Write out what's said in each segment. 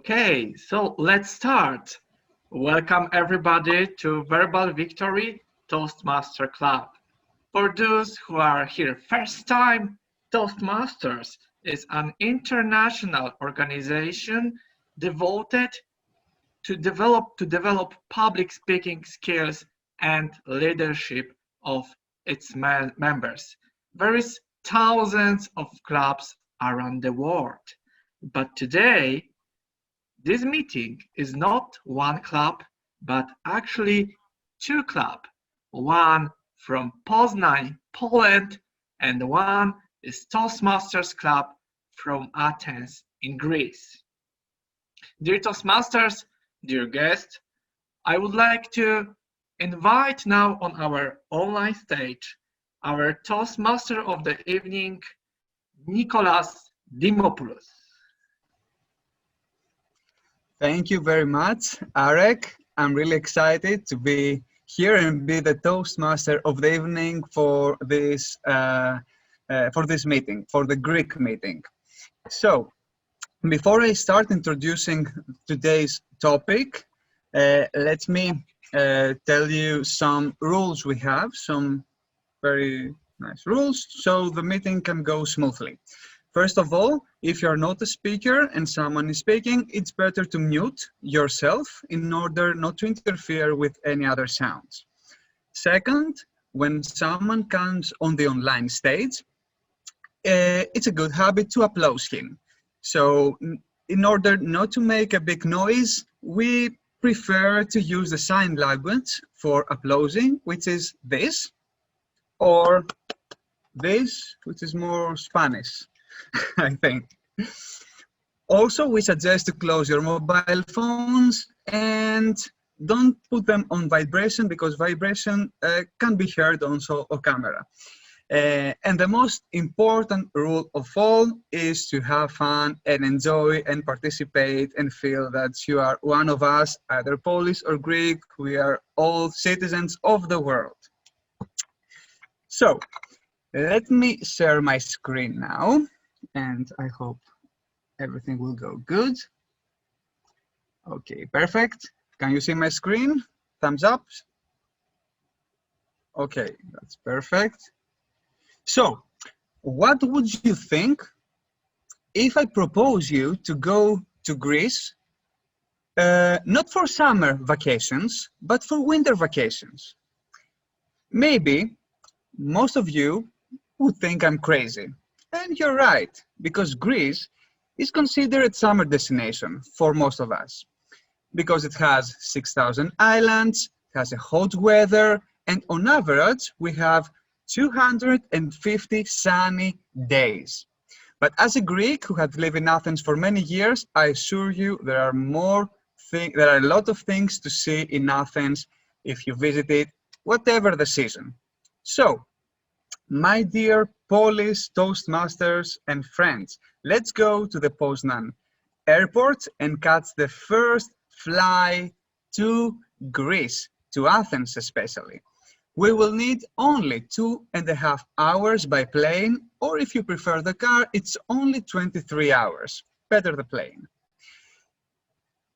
Okay, so let's start. Welcome everybody to Verbal Victory Toastmaster Club. For those who are here first time, Toastmasters is an international organization devoted to develop public speaking skills and leadership of its members. There is thousands of clubs around the world, but today this meeting is not one club, but actually two clubs. One from Poznan, Poland, and one is Toastmasters Club from Athens in Greece. Dear Toastmasters, dear guests, I would like to invite now on our online stage our Toastmaster of the evening, Nicholas Dimopoulos. Thank you very much, Arek. I'm really excited to be here and be the Toastmaster of the evening for this meeting, for the Greek meeting. So, before I start introducing today's topic, let me tell you some rules we have, some very nice rules, so the meeting can go smoothly. First of all, if you're not a speaker and someone is speaking, it's better to mute yourself in order not to interfere with any other sounds. Second, when someone comes on the online stage, it's a good habit to applaud him. So in order not to make a big noise, we prefer to use the sign language for applauding, which is this, or this, which is more Spanish. I think. Also, we suggest to close your mobile phones and don't put them on vibration because vibration can be heard also on camera. And the most important rule of all is to have fun and enjoy and participate and feel that you are one of us, either Polish or Greek. We are all citizens of the world. So, let me share my screen now. And I hope everything will go good. Okay, perfect. Can you see my screen? Thumbs up. Okay, that's perfect. So, what would you think if I propose you to go to Greece, not for summer vacations, but for winter vacations? Maybe most of you would think I'm crazy. And you're right, because Greece is considered a summer destination for most of us, because it has 6,000 islands, has a hot weather, and on average, we have 250 sunny days. But as a Greek who had lived in Athens for many years, I assure you there are a lot of things to see in Athens if you visit it, whatever the season. So, my dear Polish Toastmasters and friends, let's go to the Poznan airport and catch the first flight to Greece, to Athens especially. We will need only 2.5 hours by plane, or if you prefer the car, it's only 23 hours. Better the plane.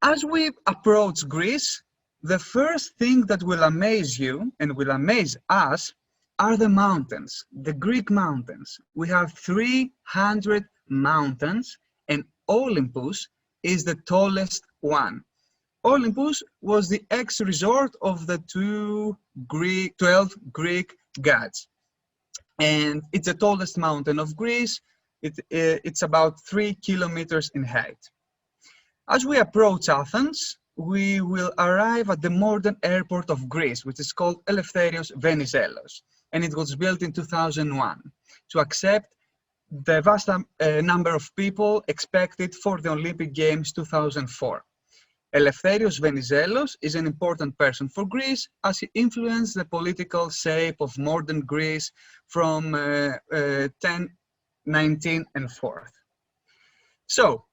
As we approach Greece, the first thing that will amaze you and will amaze us are the mountains, the Greek mountains. We have 300 mountains and Olympus is the tallest one. Olympus was the ex-resort of the 12 Greek gods. And it's the tallest mountain of Greece. It's about 3 kilometers in height. As we approach Athens, we will arrive at the modern airport of Greece, which is called Eleftherios Venizelos. And it was built in 2001 to accept the vast number of people expected for the Olympic Games 2004. Eleftherios Venizelos is an important person for Greece as he influenced the political shape of modern Greece from 1019 and forth. So,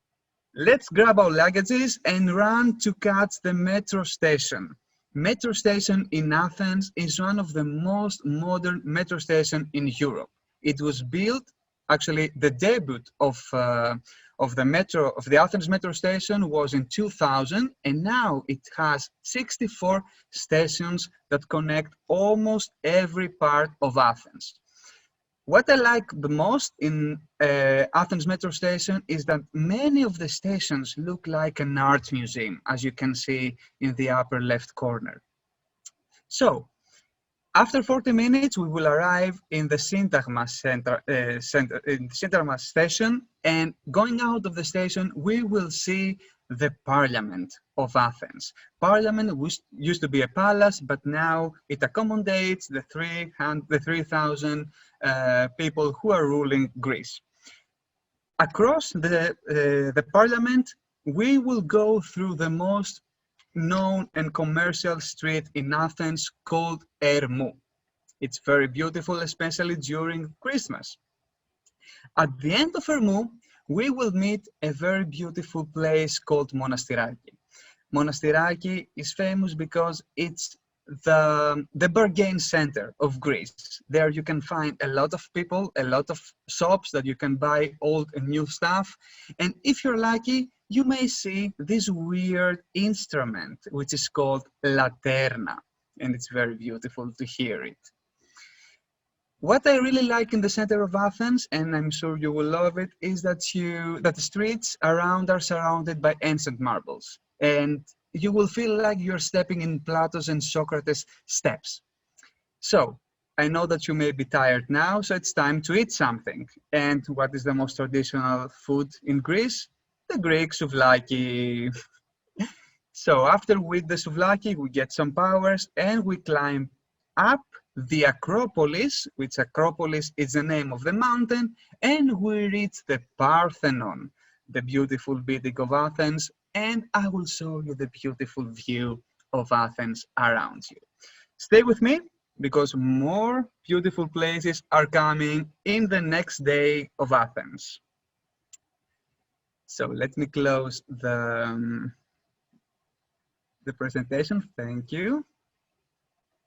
let's grab our luggages and run to catch the metro station. Metro station in Athens is one of the most modern metro stations in Europe. It was built, actually the debut of of the Athens metro station was in 2000, and now it has 64 stations that connect almost every part of Athens. What I like the most in Athens metro station is that many of the stations look like an art museum, as you can see in the upper left corner. So, after 40 minutes, we will arrive in the Syntagmas Syntagmas station, and going out of the station, we will see the Parliament of Athens. Parliament used to be a palace, but now it accommodates the 3,000 people who are ruling Greece. Across the Parliament, we will go through the most known and commercial street in Athens called Ermou. It's very beautiful, especially during Christmas. At the end of Ermou, we will meet a very beautiful place called Monastiraki. Monastiraki is famous because it's the bargain center of Greece. There you can find a lot of people, a lot of shops that you can buy old and new stuff. And if you're lucky, you may see this weird instrument, which is called laterna. And it's very beautiful to hear it. What I really like in the center of Athens, and I'm sure you will love it, is that the streets around are surrounded by ancient marbles. And you will feel like you're stepping in Plato's and Socrates' steps. So, I know that you may be tired now, so it's time to eat something. And what is the most traditional food in Greece? The Greek souvlaki. So after we eat the souvlaki, we get some powers and we climb up the Acropolis, which Acropolis is the name of the mountain, and we reach the Parthenon, the beautiful building of Athens, and I will show you the beautiful view of Athens around you. Stay with me, because more beautiful places are coming in the next day of Athens. So let me close the presentation. Thank you.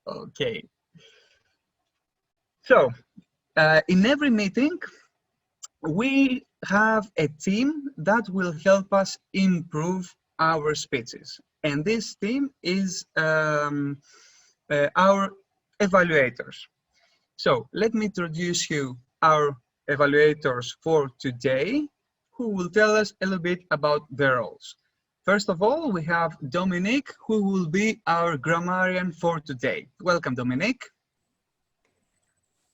Okay. So in every meeting, we have a team that will help us improve our speeches. And this team is our evaluators. So let me introduce you our evaluators for today, who will tell us a little bit about their roles. First of all, we have Dominique, who will be our grammarian for today. Welcome, Dominique.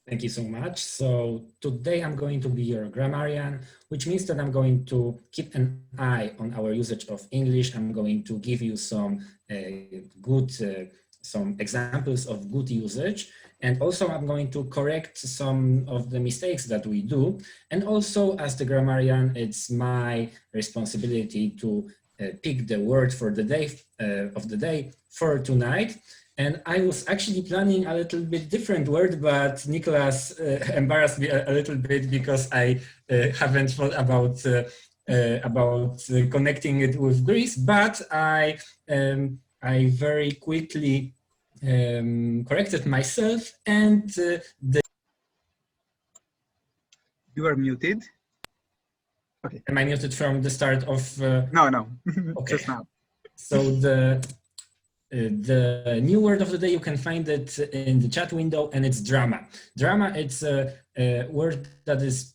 Thank you so much. So today I'm going to be your grammarian, which means that I'm going to keep an eye on our usage of English. I'm going to give you some some examples of good usage. And also I'm going to correct some of the mistakes that we do. And also as the grammarian, it's my responsibility to pick the word for the day of the day for tonight. And I was actually planning a little bit different word, but Nicholas embarrassed me a little bit because I haven't thought about connecting it with Greece. But I very quickly corrected myself, and You are muted. Okay. Am I muted from the start of? No. Okay. Just now. So the new word of the day, you can find it in the chat window, and it's drama. Drama, it's a word that is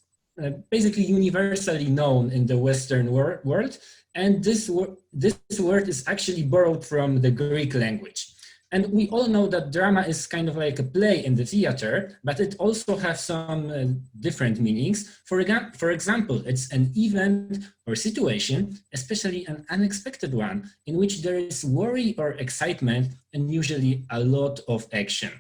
basically universally known in the Western world. And this word is actually borrowed from the Greek language. And we all know that drama is kind of like a play in the theater, but it also has some different meanings. For example, it's an event or situation, especially an unexpected one, in which there is worry or excitement and usually a lot of action.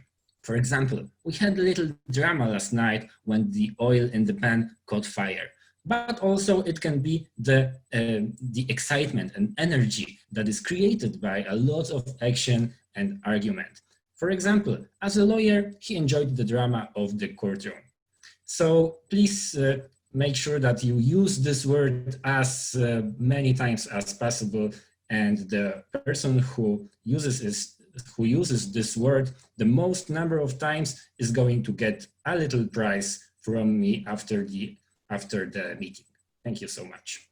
For example, we had a little drama last night when the oil in the pan caught fire. But also it can be the excitement and energy that is created by a lot of action and argument. For example, as a lawyer, he enjoyed the drama of the courtroom. So please make sure that you use this word as many times as possible, and the person who uses this word the most number of times is going to get a little prize from me after the meeting. Thank you so much.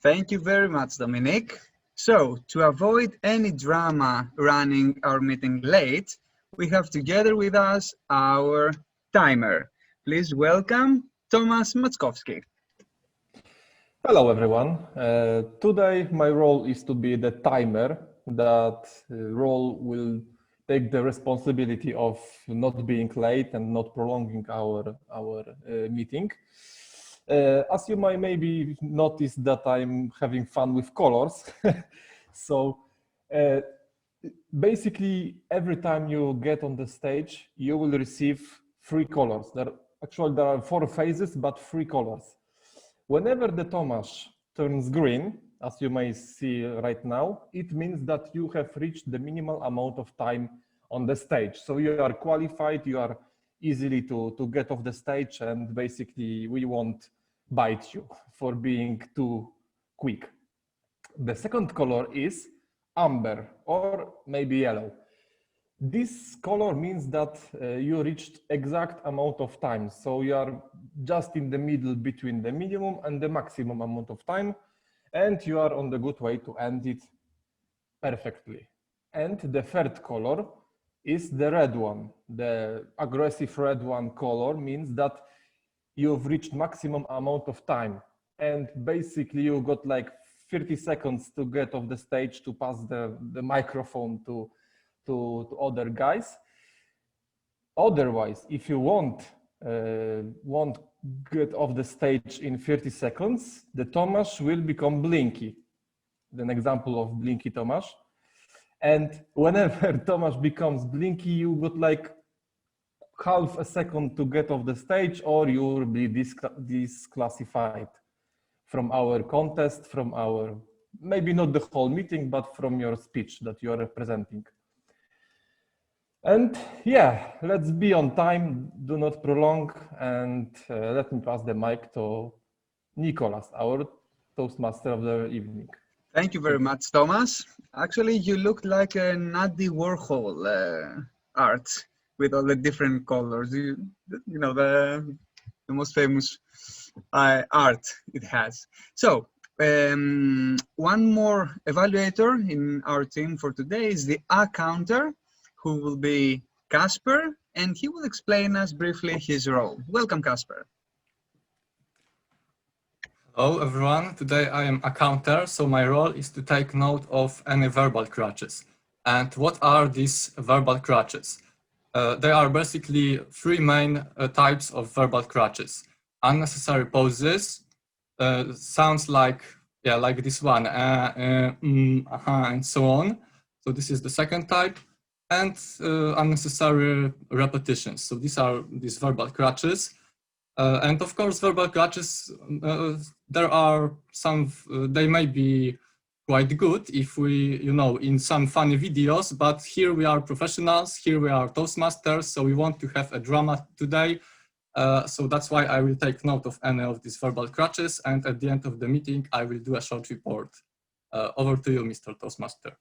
Thank you very much, Dominic. So, to avoid any drama running our meeting late, we have together with us our timer. Please welcome Tomasz Mackowski. Hello everyone. Today my role is to be the timer. That role will take the responsibility of not being late and not prolonging our meeting. As you might maybe notice that I'm having fun with colors. So basically every time you get on the stage, you will receive 3 colors. There are 4 phases, but 3 colors. Whenever the Tomasz turns green, as you may see right now, it means that you have reached the minimal amount of time on the stage. So you are qualified, you are easily to get off the stage, and basically we won't bite you for being too quick. The second color is amber or maybe yellow. This color means that you reached exact amount of time. So you are just in the middle between the minimum and the maximum amount of time, and you are on the good way to end it perfectly. And the third color is the red one. The aggressive red one color means that you've reached maximum amount of time. And basically you got like 30 seconds to get off the stage to pass the microphone to other guys. Otherwise, if you won't get off the stage in 30 seconds, the Tomasz will become blinky. An example of blinky Tomasz. And whenever Tomasz becomes blinky, you got like half a second to get off the stage, or you will be disclassified from our contest, from our, maybe not the whole meeting, but from your speech that you are representing. And yeah, let's be on time, do not prolong, and let me pass the mic to Nicholas, our Toastmaster of the evening. Thank you very much, Thomas. Actually, you look like a Andy Warhol art with all the different colors. You know, the most famous art it has. So, one more evaluator in our team for today is the counter, who will be Casper, and he will explain us briefly his role. Welcome, Casper. Hello everyone, today I am a counter, so my role is to take note of any verbal crutches. And what are these verbal crutches? There are basically 3 main types of verbal crutches. Unnecessary pauses, sounds like this one, and so on. So this is the second type. And unnecessary repetitions. So these are these verbal crutches. And of course, verbal crutches, there are some, they may be quite good if we, in some funny videos, but here we are professionals, here we are Toastmasters, so we want to have a drama today. So that's why I will take note of any of these verbal crutches, and at the end of the meeting, I will do a short report. Over to you, Mr. Toastmaster.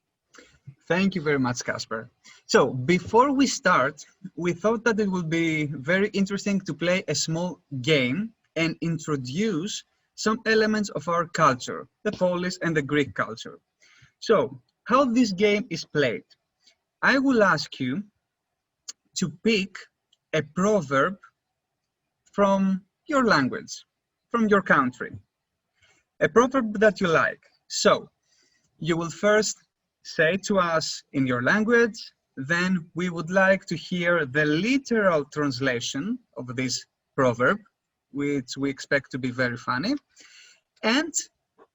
Thank you very much, Casper. So before we start, we thought that it would be very interesting to play a small game and introduce some elements of our culture, the Polish and the Greek culture. So how this game is played, I will ask you to pick a proverb from your language, from your country, a proverb that you like. So you will first say to us in your language, then we would like to hear the literal translation of this proverb, which we expect to be very funny, and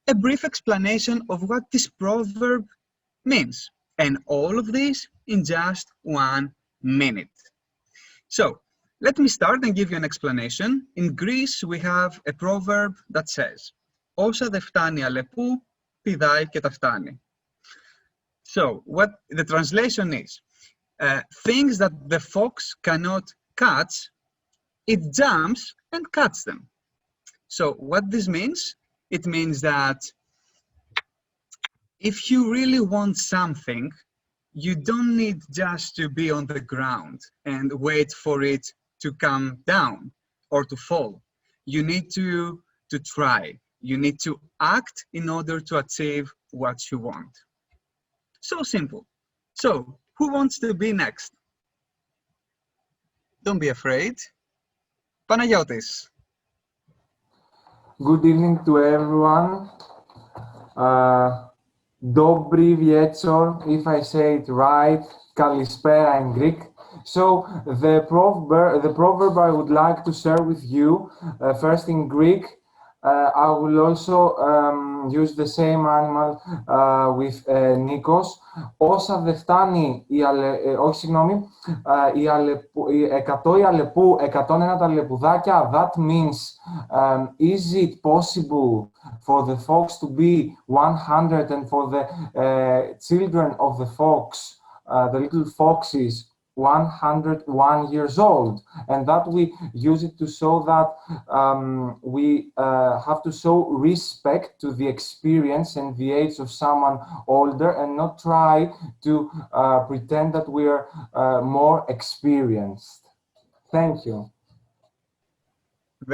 a brief explanation of what this proverb means. And all of this in just 1 minute. So let me start and give you an explanation. In Greece, we have a proverb that says, "Όσα δε φτάνει αλεπού, πηδάει και τα φτάνει." So what the translation is, things that the fox cannot catch, it jumps and catches them. So what this means, it means that if you really want something, you don't need just to be on the ground and wait for it to come down or to fall. You need to try. You need to act in order to achieve what you want. So simple. So, who wants to be next? Don't be afraid. Panagiotis. Good evening to everyone. Dobry wieczór, if I say it right. Kalispera in Greek. So the proverb I would like to share with you, first in Greek. I will also use the same animal with Nikos. Όσα δεν φτάνει όχι συγγνώμη, 100 η αλεπού, 101 τα λεπουδάκια. That means, is it possible for the fox to be 100 and for the children of the fox, the little foxes, 101 years old? And that we use it to show that we have to show respect to the experience and the age of someone older and not try to pretend that we are more experienced. Thank you.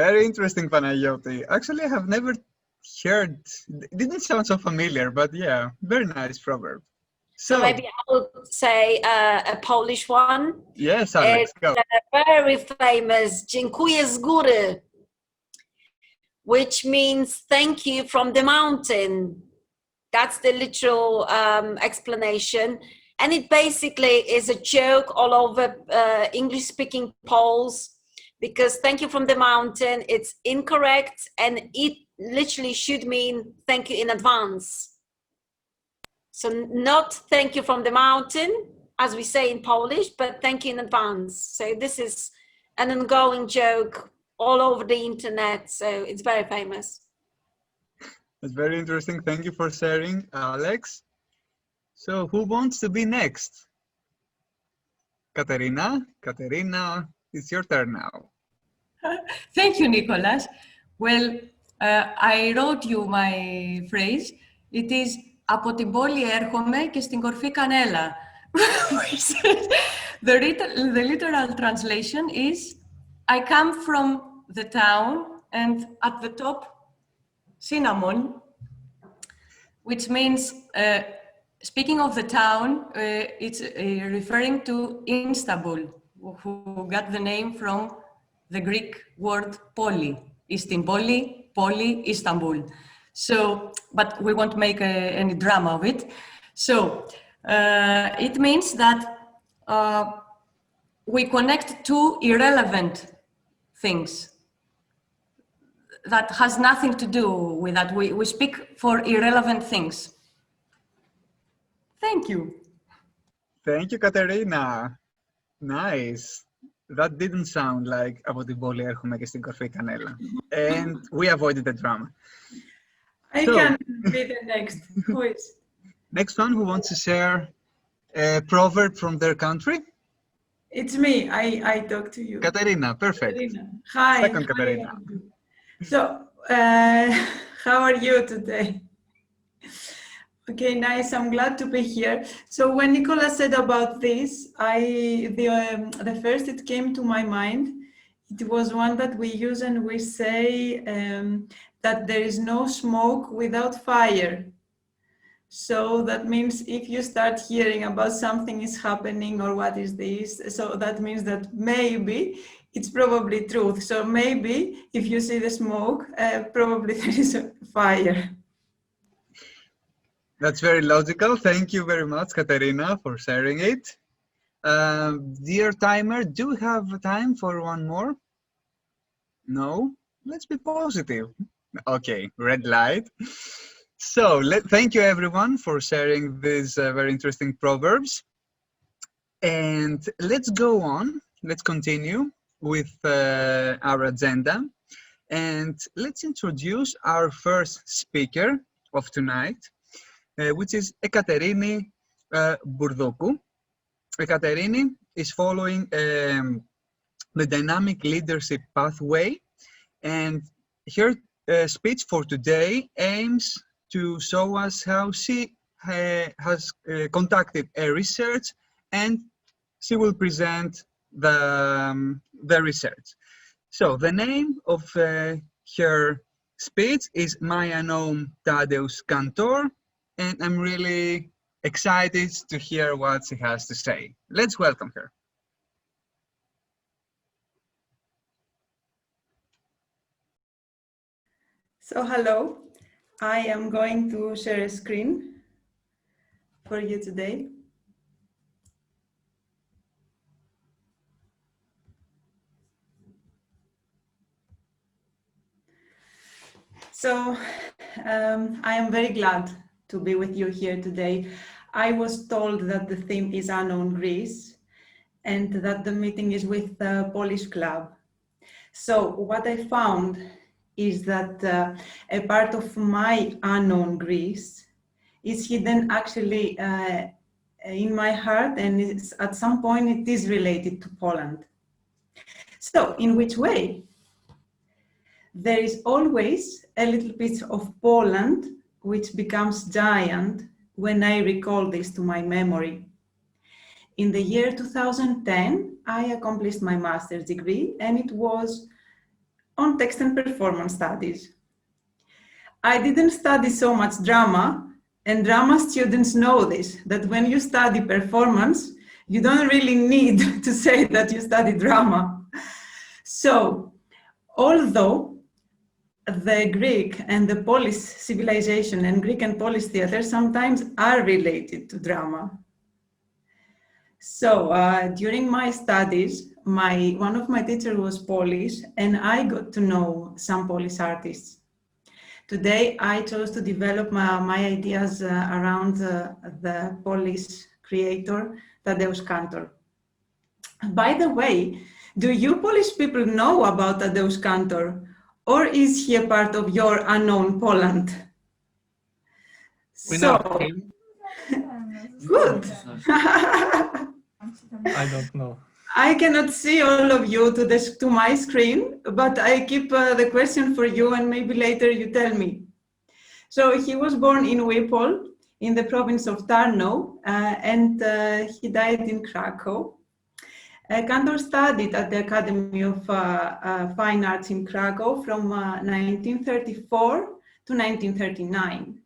Very interesting, Panagiotis. Actually, I have never heard, it didn't sound so familiar, but yeah, very nice proverb. So maybe I would say a Polish one. Yes, Alex, go. Very famous, dziękuję z góry, which means thank you from the mountain. That's the literal explanation. And it basically is a joke all over English-speaking Poles, because thank you from the mountain, it's incorrect, and it literally should mean thank you in advance. So not thank you from the mountain, as we say in Polish, but thank you in advance. So this is an ongoing joke all over the internet, so it's very famous. That's very interesting. Thank you for sharing, Alex. So who wants to be next? Katerina? Katerina, it's your turn now. Thank you, Nicholas. Well, I wrote you my phrase. It is από την πόλη έρχομαι και στην κορφή κανέλα. The literal translation is I come from the town and at the top cinnamon, which means speaking of the town, it's referring to Istanbul, who got the name from the Greek word poli, Istin poli, poli, Istanbul. So, but we won't make any drama of it. So, it means that we connect two irrelevant things that has nothing to do with that. We speak for irrelevant things. Thank you. Thank you, Katerina. Nice. That didn't sound like από την πόλη έρχομαι και στην κορφή κανέλα. And we avoided the drama. I can be the next. Who is? Next one, who wants to share a proverb from their country? It's me. I talk to you. Katerina, perfect. Katerina. Hi. Second Katerina. So, how are you today? Okay, nice. I'm glad to be here. So when Nicola said about this, the first it came to my mind, it was one that we use and we say that there is no smoke without fire. So that means if you start hearing about something is happening or what is this, so that means that maybe it's probably truth. So maybe if you see the smoke, probably there is a fire. That's very logical. Thank you very much, Katerina, for sharing it. Dear timer, do we have time for one more? No? Let's be positive. Okay, red light. So, thank you everyone for sharing these very interesting proverbs. And let's go on. Let's continue with our agenda. And let's introduce our first speaker of tonight, which is Ekaterini Bourdoku. Ekaterini is following the dynamic leadership pathway, and her speech for today aims to show us how she has conducted a research, and she will present the research. So the name of her speech is my unknown Tadeusz Kantor, and I'm really excited to hear what she has to say. Let's welcome her. So hello, I am going to share a screen for you today. So I am very glad to be with you here today. I was told that the theme is Unknown Greece and that the meeting is with the Polish club. So what I found is that a part of my unknown Greece is hidden actually in my heart, and at some point it is related to Poland. So in which way? There is always a little bit of Poland which becomes giant when I recall this to my memory. In the year 2010, I accomplished my master's degree, and it was on text and performance studies. I didn't study so much drama, and drama students know this, that when you study performance, you don't really need to say that you study drama. So, although the Greek and the Polish civilization and Greek and Polish theater sometimes are related to drama. So during my studies, one of my teachers was Polish, and I got to know some Polish artists. Today, I chose to develop my ideas around the Polish creator, Tadeusz Kantor. By the way, do you Polish people know about Tadeusz Kantor? Or is he a part of your unknown Poland? We know him. Good. I don't know. I cannot see all of you to my screen, but I keep the question for you, and maybe later you tell me. So he was born in Wipol in the province of Tarnow, and he died in Krakow. Kantor studied at the Academy of Fine Arts in Krakow from 1934 to 1939.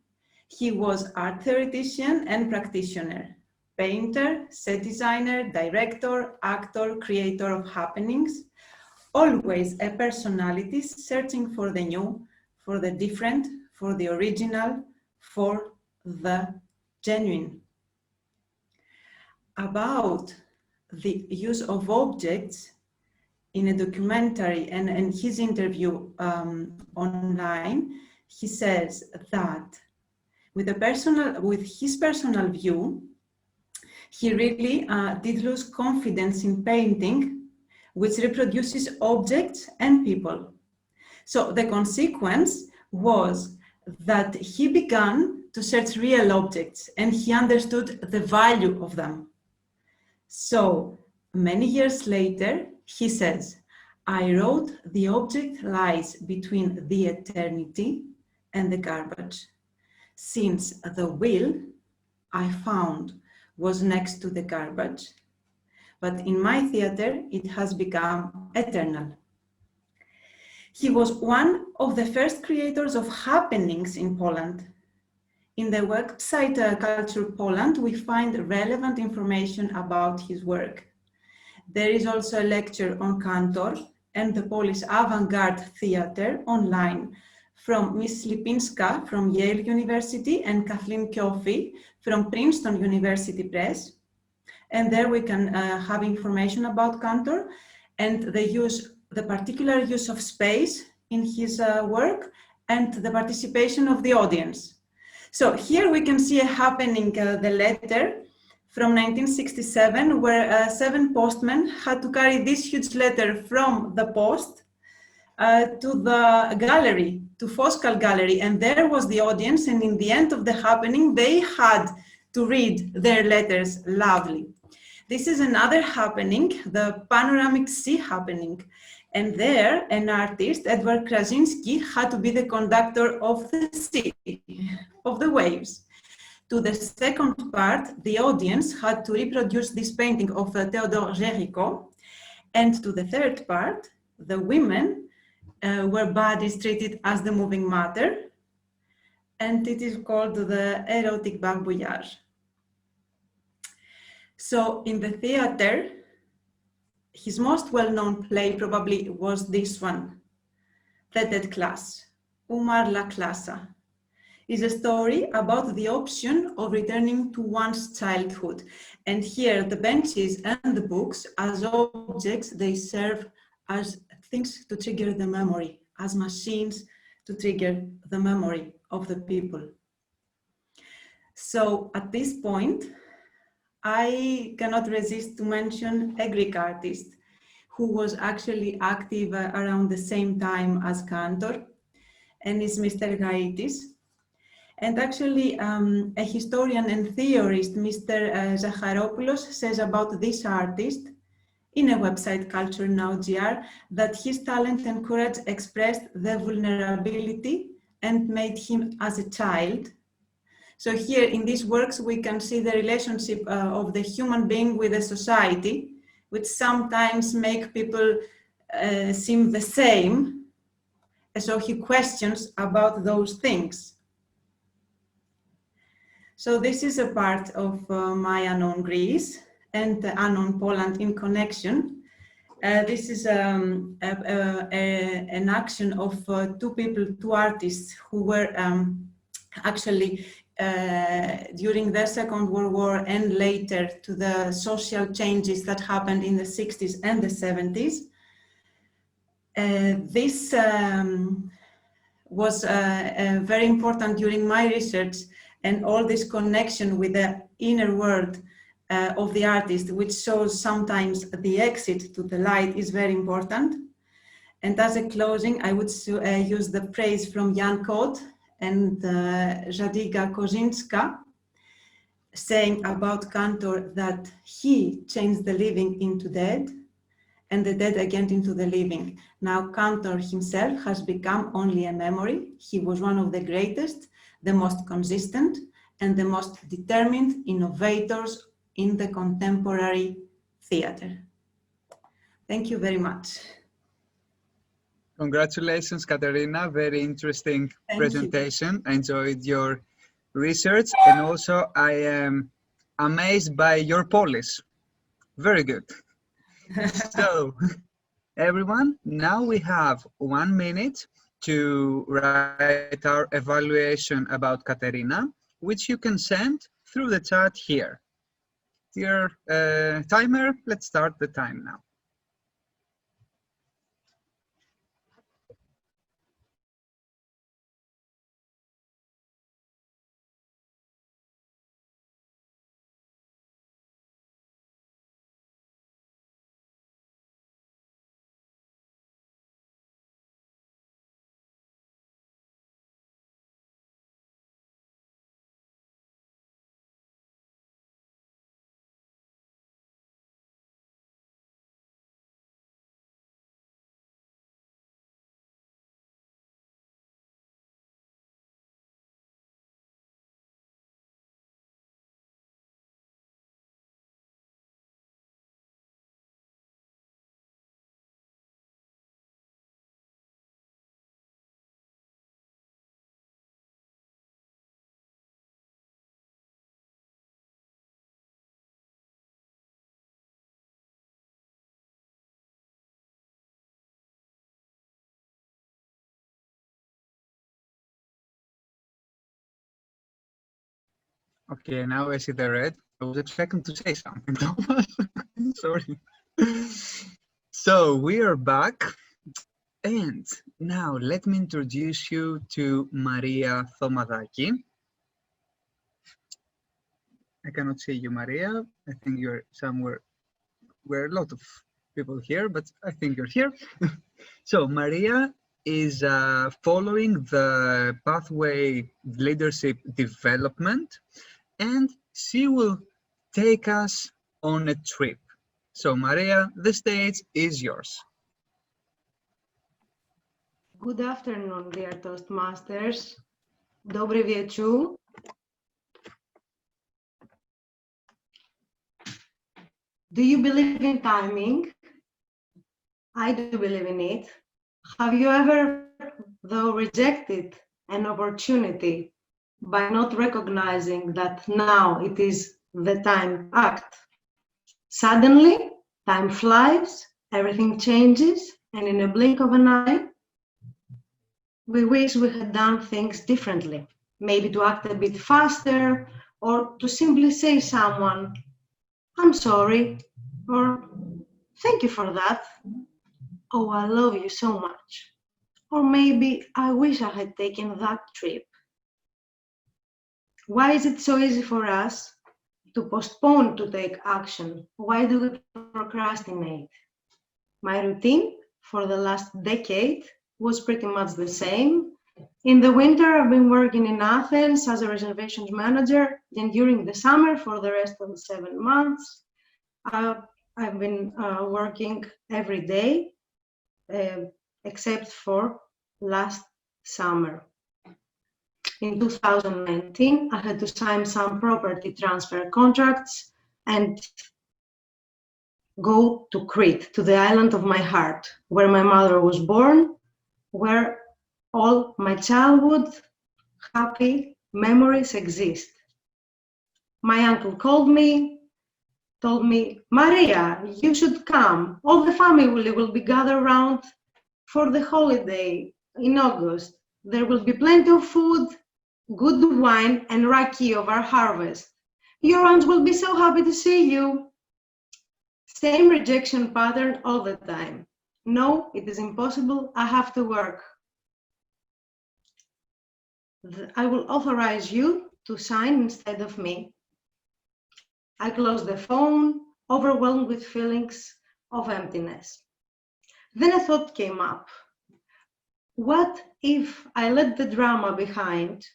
He was art theoretician and practitioner, painter, set designer, director, actor, creator of happenings, always a personality searching for the new, for the different, for the original, for the genuine. About the use of objects in a documentary and his interview online, he says that with his personal view, he really did lose confidence in painting, which reproduces objects and people. So the consequence was that he began to search real objects, and he understood the value of them. So many years later, he says, I wrote the object lies between the eternity and the garbage, since the will I found was next to the garbage. But in my theater, it has become eternal. He was one of the first creators of happenings in Poland. In the website Culture Poland, we find relevant information about his work. There is also a lecture on Kantor and the Polish avant-garde theater online from Miss Lipinska from Yale University and Kathleen Kiofi from Princeton University Press. And there we can have information about Kantor and the particular use of space in his work and the participation of the audience. So here we can see a happening, the letter from 1967, where 7 postmen had to carry this huge letter from the post to the gallery, to Foskal Gallery, and there was the audience, and in the end of the happening, they had to read their letters loudly. This is another happening, the Panoramic Sea happening, and there an artist, Edward Krasinski, had to be the conductor of the sea, of the waves. To the second part, the audience had to reproduce this painting of Theodore Géricault, and to the third part, the women where body is treated as the moving matter, and it is called the erotic barbouillage. So in the theater, his most well-known play probably was this one, The Dead Class, Umar La Clasa. Is a story about the option of returning to one's childhood. And here the benches and the books as objects, they serve as things to trigger the memory, as machines to trigger the memory of the people. So at this point, I cannot resist to mention a Greek artist who was actually active around the same time as Cantor, and is Mr. Gaitis. And actually, a historian and theorist, Mr. Zacharopoulos, says about this artist in a website, Culture Now GR, that his talent and courage expressed the vulnerability and made him as a child. So here in these works, we can see the relationship of the human being with the society, which sometimes make people seem the same. So he questions about those things. So this is a part of my Unknown Greece and Unknown Poland in connection. This is an action of two artists who were actually during the Second World War and later to the social changes that happened in the 60s and the 70s. This was very important during my research, and all this connection with the inner world of the artist, which shows sometimes the exit to the light, is very important. And as a closing, I would use the phrase from Jan Kot and Jadwiga Kozinska, saying about Cantor that he changed the living into dead and the dead again into the living. Now Cantor himself has become only a memory. He was one of the greatest, the most consistent, and the most determined innovators in the contemporary theater. Thank you very much. Congratulations, Katerina. Very interesting Thank presentation. I enjoyed your research, and also I am amazed by your Polish. Very good. So, everyone, now we have 1 minute to write our evaluation about Katerina, which you can send through the chat here. Dear timer, let's start the time now. Okay, now I see the red. I was expecting to say something. Sorry. So we are back. And now let me introduce you to Maria Thomadaki. I cannot see you, Maria. I think you're somewhere. We're a lot of people here, but I think you're here. So Maria is following the pathway leadership development, and she will take us on a trip. So Maria, the stage is yours. Good afternoon, dear Toastmasters. Dobry wieczór. Do you believe in timing? I do believe in it. Have you ever, though, rejected an opportunity by not recognizing that now it is the time to act? Suddenly, time flies, everything changes, and in a blink of an eye, we wish we had done things differently. Maybe to act a bit faster, or to simply say someone, "I'm sorry," or "Thank you for that," "Oh, I love you so much," or maybe "I wish I had taken that trip." Why is it so easy for us to postpone to take action? Why do we procrastinate? My routine for the last decade was pretty much the same. In the winter, I've been working in Athens as a reservations manager, and during the summer, for the rest of the 7 months, I've been working every day, except for last summer. In 2019, I had to sign some property transfer contracts and go to Crete, to the island of my heart, where my mother was born, where all my childhood happy memories exist. My uncle called me, told me, "Maria, you should come. All the family will be gathered around for the holiday in August. There will be plenty of food, good wine, and raki of our harvest. Your aunts will be so happy to see you." Same rejection pattern all the time. "No, it is impossible. I have to work." I will authorize you to sign instead of me. I closed the phone, overwhelmed with feelings of emptiness. Then a thought came up. What if I let the drama behind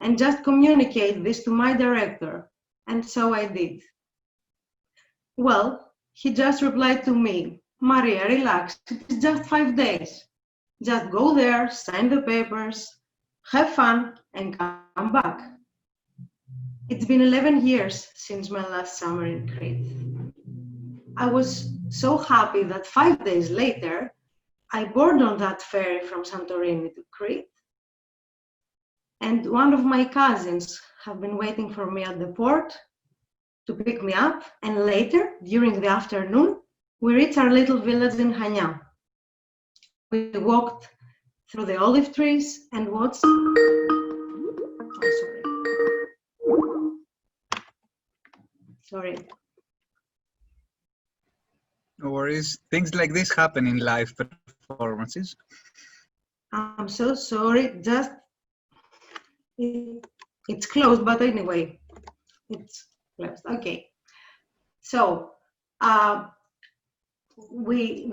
and just communicate this to my director? And so I did. Well, he just replied to me, "Maria, relax, it is just 5 days. Just go there, sign the papers, have fun, and come back." It's been 11 years since my last summer in Crete. I was so happy that 5 days later, I boarded on that ferry from Santorini to Crete. And one of my cousins have been waiting for me at the port to pick me up. And later, during the afternoon, we reached our little village in Hania. We walked through the olive trees and watched... Sorry. No worries. Things like this happen in live performances. I'm so sorry. Just it's closed, but anyway, it's closed. Okay. So we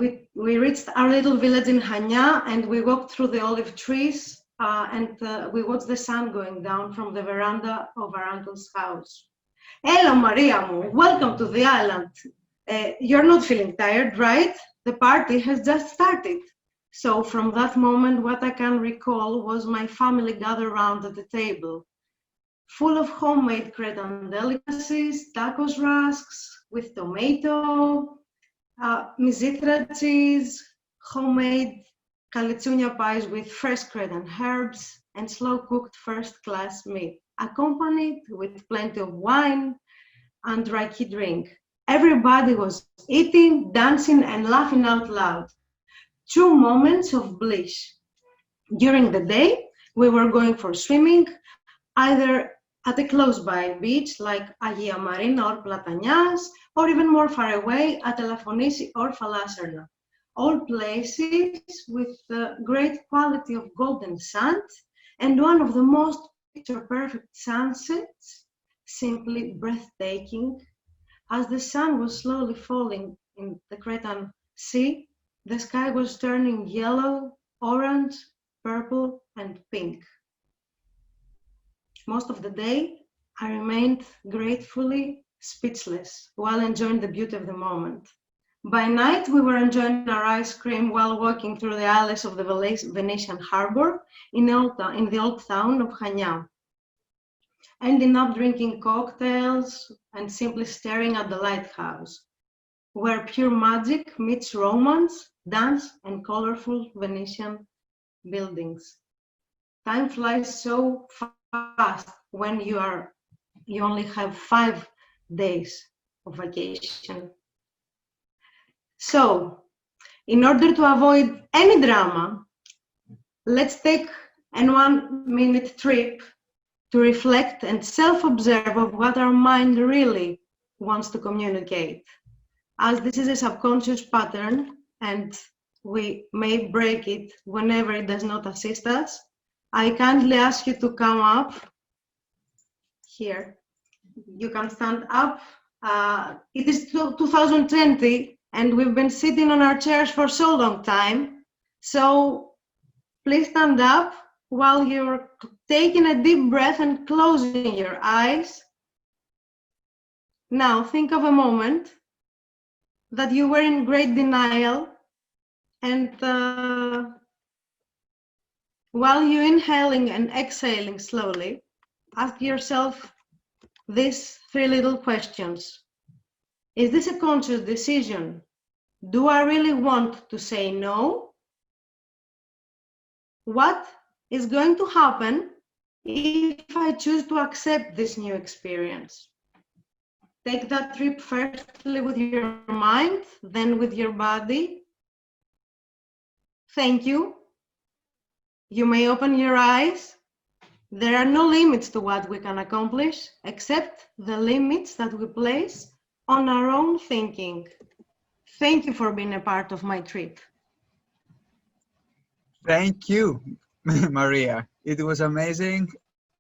reached our little village in Hania, and we walked through the olive trees, and we watched the sun going down from the veranda of our uncle's house. "Hello, Maria, welcome to the island. You're not feeling tired, right? The party has just started." So from that moment, what I can recall was my family gathered around at the table, full of homemade Cretan delicacies, tacos rusks with tomato, mizitra cheese, homemade kalitsunia pies with fresh Cretan herbs, and slow-cooked first-class meat, accompanied with plenty of wine and raki drink. Everybody was eating, dancing, and laughing out loud. True moments of bliss. During the day, we were going for swimming, either at a close-by beach like Agia Marina or Platanias, or even more far away at Elafonisi or Falaserna. All places with great quality of golden sand and one of the most picture-perfect sunsets, simply breathtaking. As the sun was slowly falling in the Cretan Sea, the sky was turning yellow, orange, purple, and pink. Most of the day, I remained gratefully speechless while enjoying the beauty of the moment. By night, we were enjoying our ice cream while walking through the alleys of the Venetian harbor in the old town of Hania. Ending up drinking cocktails and simply staring at the lighthouse. where pure magic meets romance, dance, and colorful Venetian buildings. Time flies so fast when you only have 5 days of vacation. So, in order to avoid any drama, let's take a 1-minute trip to reflect and self-observe of what our mind really wants to communicate. As this is a subconscious pattern and we may break it whenever it does not assist us, I kindly ask you to come up here. You can stand up. It is 2020 and we've been sitting on our chairs for so long time. So please stand up while you're taking a deep breath and closing your eyes. Now think of a moment that you were in great denial, and while you're inhaling and exhaling slowly, ask yourself these 3 little questions. Is this a conscious decision? Do I really want to say no? What is going to happen if I choose to accept this new experience? Take that trip firstly with your mind, then with your body. Thank you. You may open your eyes. There are no limits to what we can accomplish, except the limits that we place on our own thinking. Thank you for being a part of my trip. Thank you, Maria. It was amazing.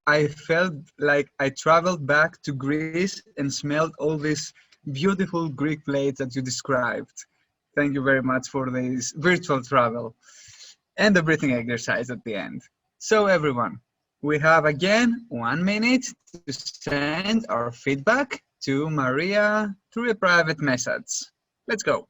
I felt like I traveled back to Greece and smelled all these beautiful Greek plates that you described. Thank you very much for this virtual travel and the breathing exercise at the end. So everyone, we have again 1 minute to send our feedback to Maria through a private message. Let's go.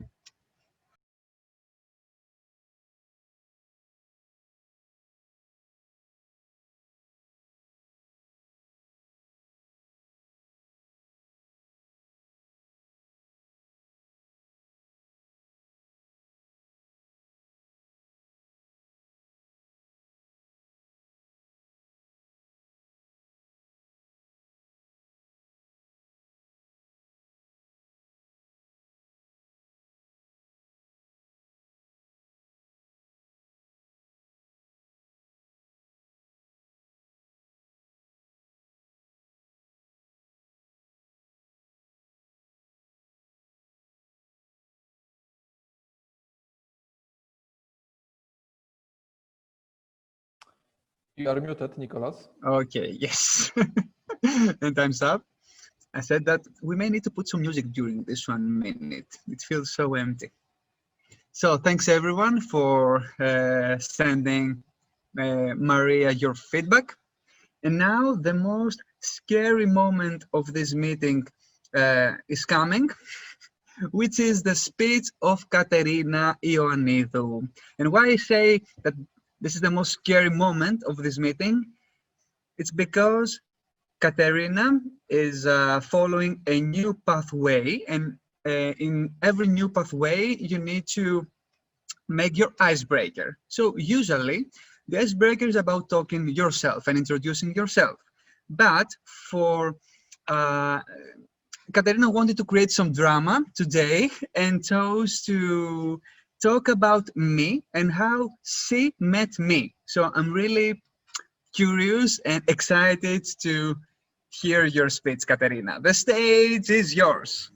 You are muted, Nicholas. Okay, yes. And time's up. I said that we may need to put some music during this 1 minute. It feels so empty. So thanks everyone for sending Maria your feedback. And now the most scary moment of this meeting is coming, which is the speech of Katerina Ioannidou. And why I say that this is the most scary moment of this meeting, it's because Katerina is following a new pathway, and in every new pathway you need to make your icebreaker. So usually the icebreaker is about talking yourself and introducing yourself, but for Katerina wanted to create some drama today and chose to talk about me and how she met me. So I'm really curious and excited to hear your speech, Katerina. The stage is yours.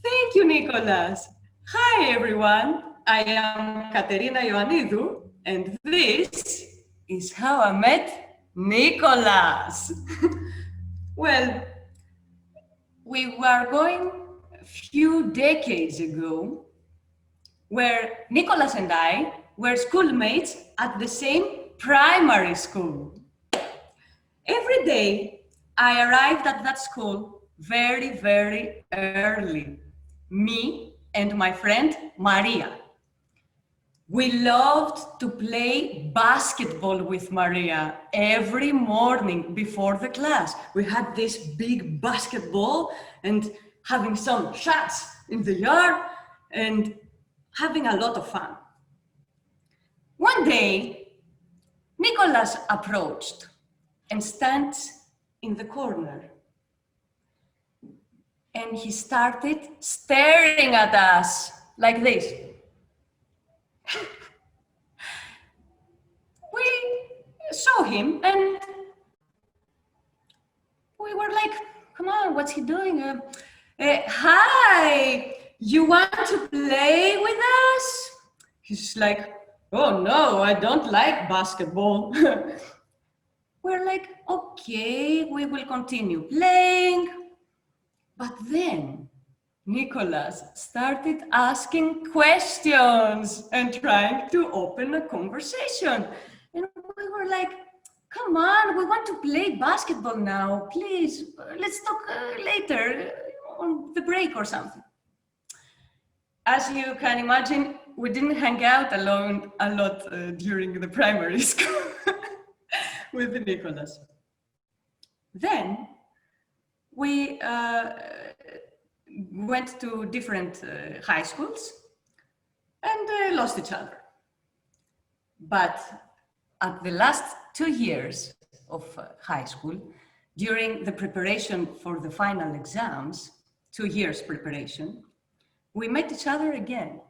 Thank you, Nicholas. Hi, everyone. I am Katerina Ioannidou, and this is how I met Nicholas. Well, we were going a few decades ago, where Nicholas and I were schoolmates at the same primary school. Every day, I arrived at that school very, very early. Me and my friend Maria. We loved to play basketball with Maria every morning before the class. We had this big basketball and having some shots in the yard and having a lot of fun. One day, Nicholas approached and stands in the corner. And he started staring at us like this. We saw him and we were like, come on, what's he doing? Hi, you want to play with us? He's like, oh no, I don't like basketball. We're like, okay, we will continue playing. But then Nicholas started asking questions and trying to open a conversation. And we were like, come on, we want to play basketball now. Please, let's talk later on the break or something. As you can imagine, we didn't hang out alone a lot during the primary school with Nicholas. Then we went to different high schools and lost each other. But at the last 2 years of high school, during the preparation for the final exams, 2 years preparation, we met each other again.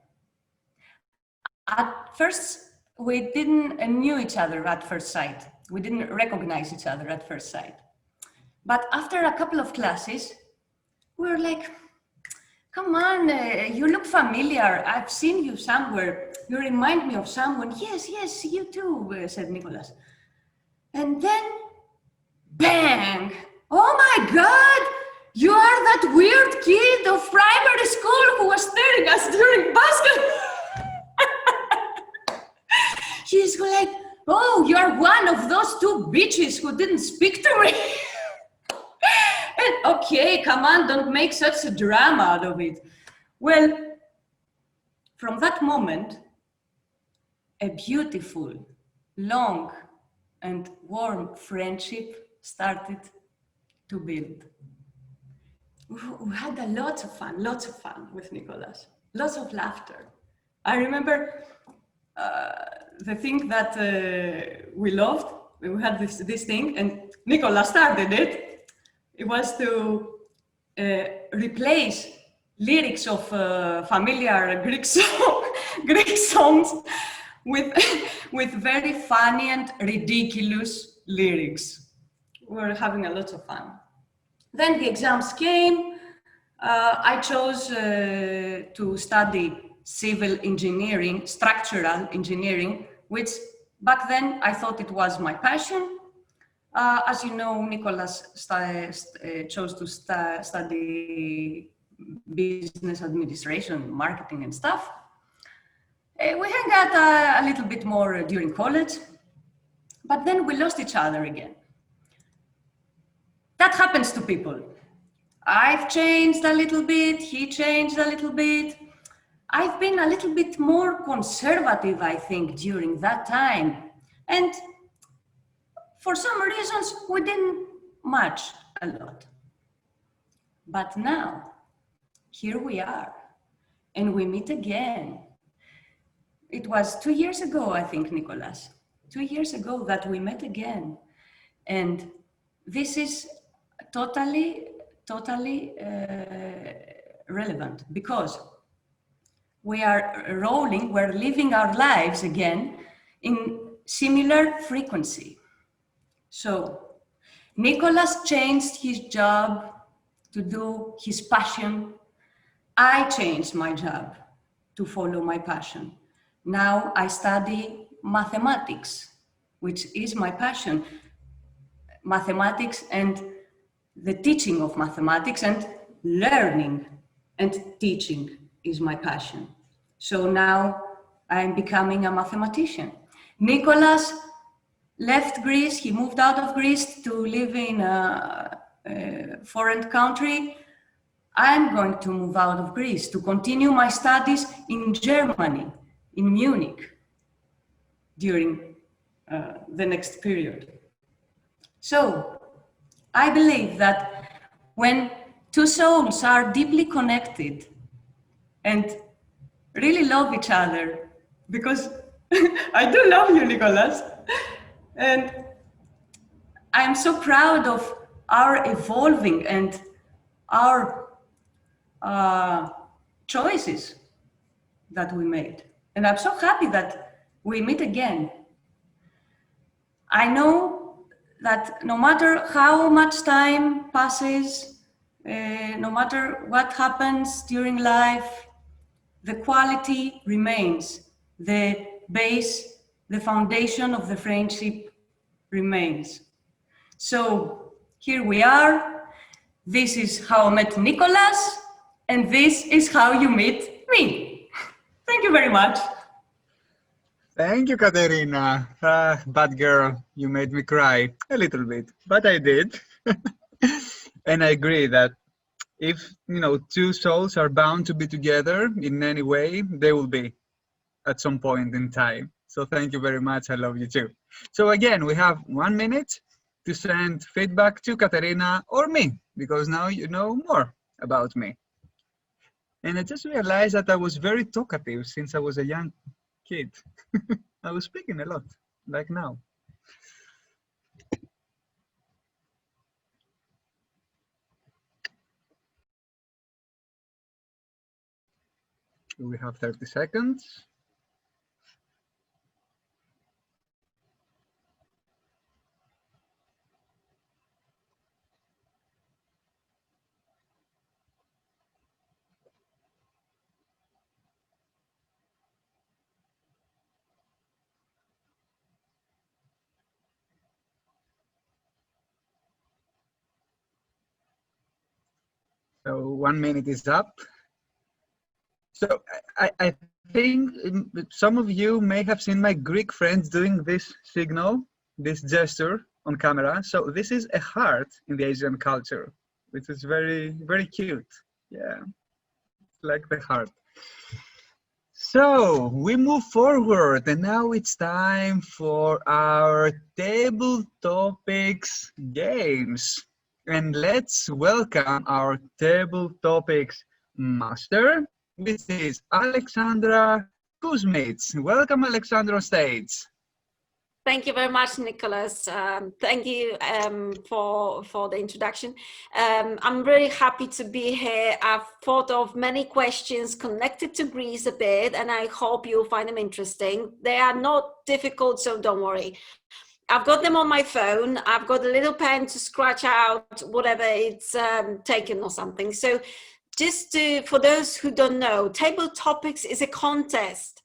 At first, we didn't knew each other at first sight. We didn't recognize each other at first sight. But after a couple of classes, we were like, come on, you look familiar. I've seen you somewhere. You remind me of someone. Yes, yes, you too, said Nicholas. And then, bang! Oh my God! You are that weird kid of primary school who was staring at us during basketball. She's like, oh, you're one of those 2 bitches who didn't speak to me. And okay, come on, don't make such a drama out of it. Well, from that moment, a beautiful, long, and warm friendship started to build. We had a lots of fun with Nicholas, lots of laughter. I remember the thing that we loved, we had this thing, and Nicholas started it. It was to replace lyrics of familiar Greek songs with very funny and ridiculous lyrics. We were having a lot of fun. Then the exams came. I chose to study civil engineering, structural engineering, which back then I thought it was my passion. As you know, Nicholas chose to study business administration, marketing and stuff. We hung out a little bit more during college, but then we lost each other again. That happens to people. I've changed a little bit, he changed a little bit. I've been a little bit more conservative, I think, during that time. And for some reasons, we didn't match a lot. But now, here we are, and we meet again. It was 2 years ago, I think, Nicholas, 2 years ago that we met again. And this is totally relevant because we are rolling, we're living our lives again in similar frequency. So Nicholas changed his job to do his passion. I changed my job to follow my passion. Now I study mathematics, which is my passion. Mathematics and the teaching of mathematics and learning and teaching is my passion. So now I'm becoming a mathematician. Nicholas left Greece, he moved out of Greece to live in a foreign country. I'm going to move out of Greece to continue my studies in Germany, in Munich, during the next period. So I believe that when two souls are deeply connected and really love each other, because I do love you, Nicholas. And I'm so proud of our evolving and our choices that we made. And I'm so happy that we meet again. I know that no matter how much time passes, no matter what happens during life, the quality remains. The base, the foundation of the friendship remains. So here we are. This is how I met Nicholas, and this is how you meet me. Thank you very much. Thank you, Katerina. Bad girl, you made me cry a little bit, but I did. And I agree that if, you know, two souls are bound to be together in any way, they will be at some point in time. So thank you very much. I love you too. So again, we have 1 minute to send feedback to Katerina or me, because now you know more about me. And I just realized that I was very talkative since I was a young kid. I was speaking a lot, like now. We have 30 seconds. So 1 minute is up. So I think some of you may have seen my Greek friends doing this signal, this gesture on camera. So this is a heart in the Asian culture, which is very, very cute. Yeah, like the heart. So we move forward, and now it's time for our table topics games. And let's welcome our table topics master, which is Alexandra Kuzmits. Welcome, Alexandra, on stage. Thank you very much, Nicholas. Thank you for the introduction. I'm really happy to be here. I've thought of many questions connected to Greece a bit, and I hope you'll find them interesting. They are not difficult, so don't worry. I've got them on my phone. I've got a little pen to scratch out whatever it's taken or something. So just for those who don't know, Table Topics is a contest.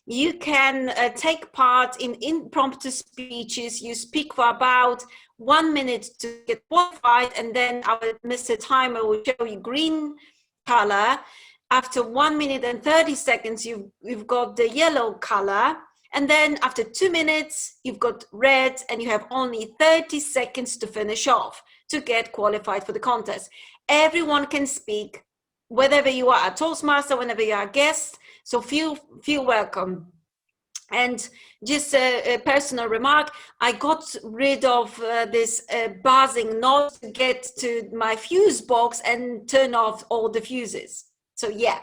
You can take part in impromptu speeches. You speak for about 1 minute to get qualified, and then our Mr. Timer will show you green color. After 1 minute and 30 seconds, you've got the yellow color. And then after 2 minutes, you've got red, and you have only 30 seconds to finish off to get qualified for the contest. Everyone can speak, whether you are a Toastmaster, whenever you are a guest. So feel welcome. And just a personal remark, I got rid of this buzzing noise to get to my fuse box and turn off all the fuses. So yeah,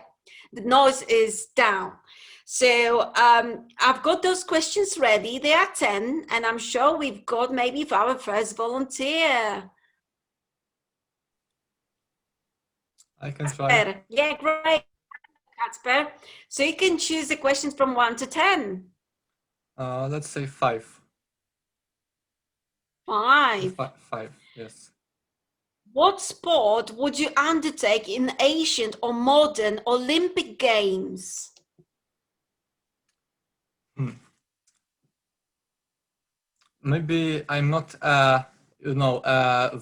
the noise is down. So I've got those questions ready. There are 10, and I'm sure we've got maybe our first volunteer. I can try. Yeah, great. Kasper. So you can choose the questions from 1 to 10. Let's say 5. 5. 5, yes. What sport would you undertake in ancient or modern Olympic Games? Maybe I'm not,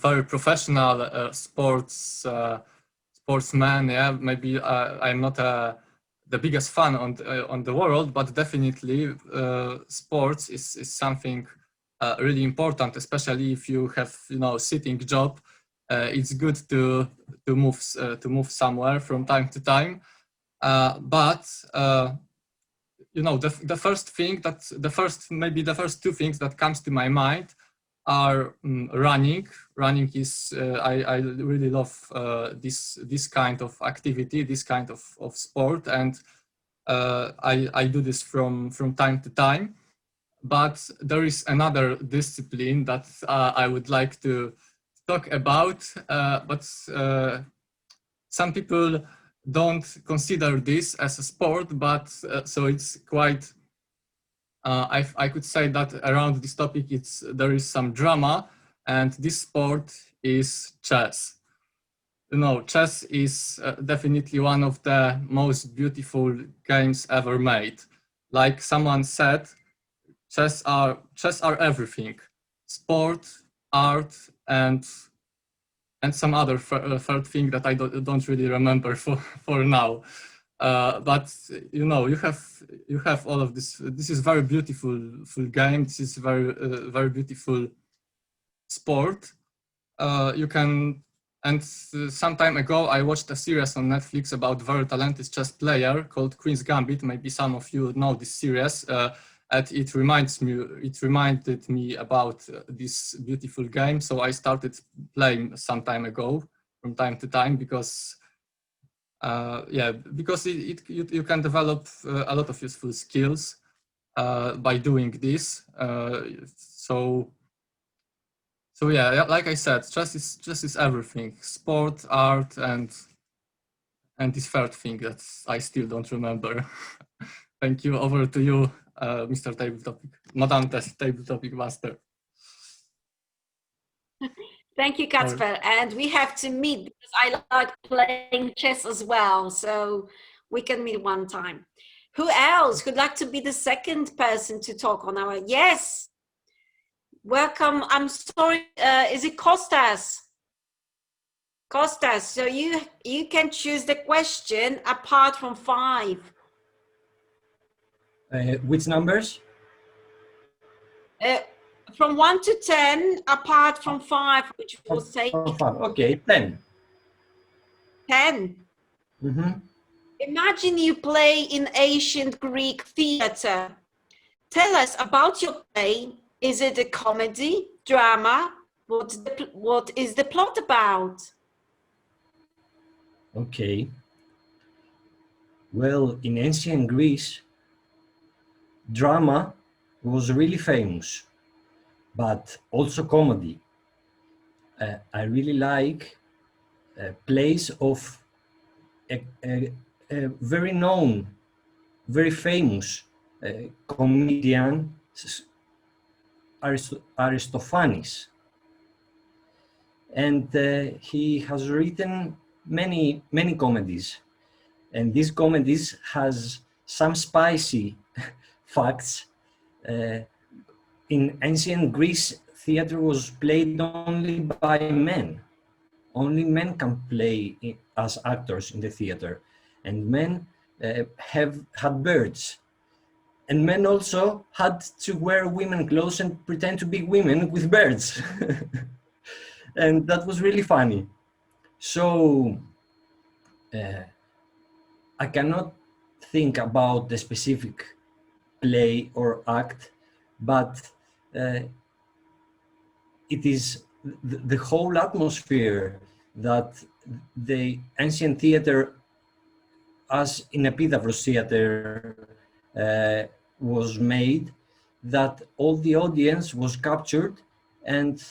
very professional sportsman. Yeah, maybe I'm not the biggest fan on the world, but definitely sports is something really important, especially if you have sitting job. It's good to move somewhere from time to time, but the first 2 things that comes to my mind are running. Running is, I really love this kind of activity, this kind of sport, and I do this from time to time. But there is another discipline that I would like to talk about, but some people don't consider this as a sport, but so it's quite, I could say that around this topic there is some drama, and this sport is chess. You know, chess is definitely one of the most beautiful games ever made. Like someone said, chess are everything: sport, art, and some other third thing that I don't really remember for now. But you know, you have all of this. This is very beautiful game. This is very beautiful sport. You can. And some time ago, I watched a series on Netflix about a very talented chess player called Queen's Gambit. Maybe some of you know this series. And it reminded me about this beautiful game. So I started playing some time ago, from time to time, because because you can develop a lot of useful skills by doing this. So yeah, like I said, chess is everything: sport, art, and this third thing that I still don't remember. Thank you. Over to you, Mr. Table Topic, Madam Table Topic Master. Thank you, Kacper. And we have to meet because I like playing chess as well. So we can meet one time. Who else would like to be the second person to talk on our? Yes. Welcome. I'm sorry. Is it Kostas? Kostas. So you can choose the question apart from 5. Which numbers? From 1 to 10, apart from 5, which will say. Okay, 10. 10. Mm-hmm. Imagine you play in ancient Greek theater. Tell us about your play. Is it a comedy, drama? What is the plot about? Okay. Well, in ancient Greece, drama was really famous, but also comedy. I really like plays of a very known, very famous comedian, Aristophanes. And he has written many comedies. And these comedies has some spicy facts. In ancient Greece, theater was played only by men. Only men can play as actors in the theater. And men had beards. And men also had to wear women clothes and pretend to be women with beards. And that was really funny. So I cannot think about the specific play or act, but it is the whole atmosphere that the ancient theater, as in Epidavros theater, was made, that all the audience was captured and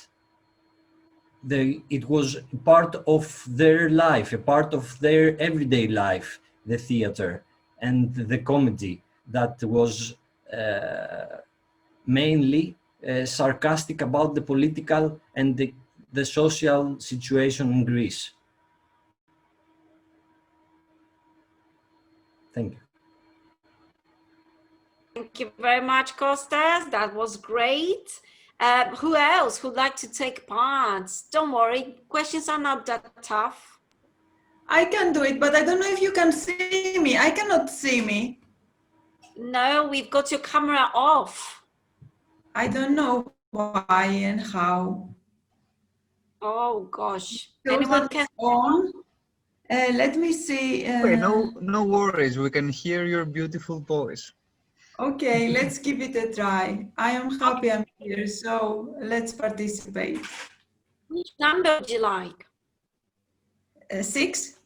it was part of their life, a part of their everyday life, the theater and the comedy that was mainly sarcastic about the political and the social situation in Greece. Thank you. Thank you very much, Kostas. That was great. Who else would like to take part? Don't worry, questions are not that tough. I can do it, but I don't know if you can see me. I cannot see me. No, we've got your camera off. I don't know why and how. Oh gosh. So Anyone can on. Let me see. Okay, no worries. We can hear your beautiful voice. Okay, let's give it a try. I am happy I'm here, so let's participate. Which number would you like? 6.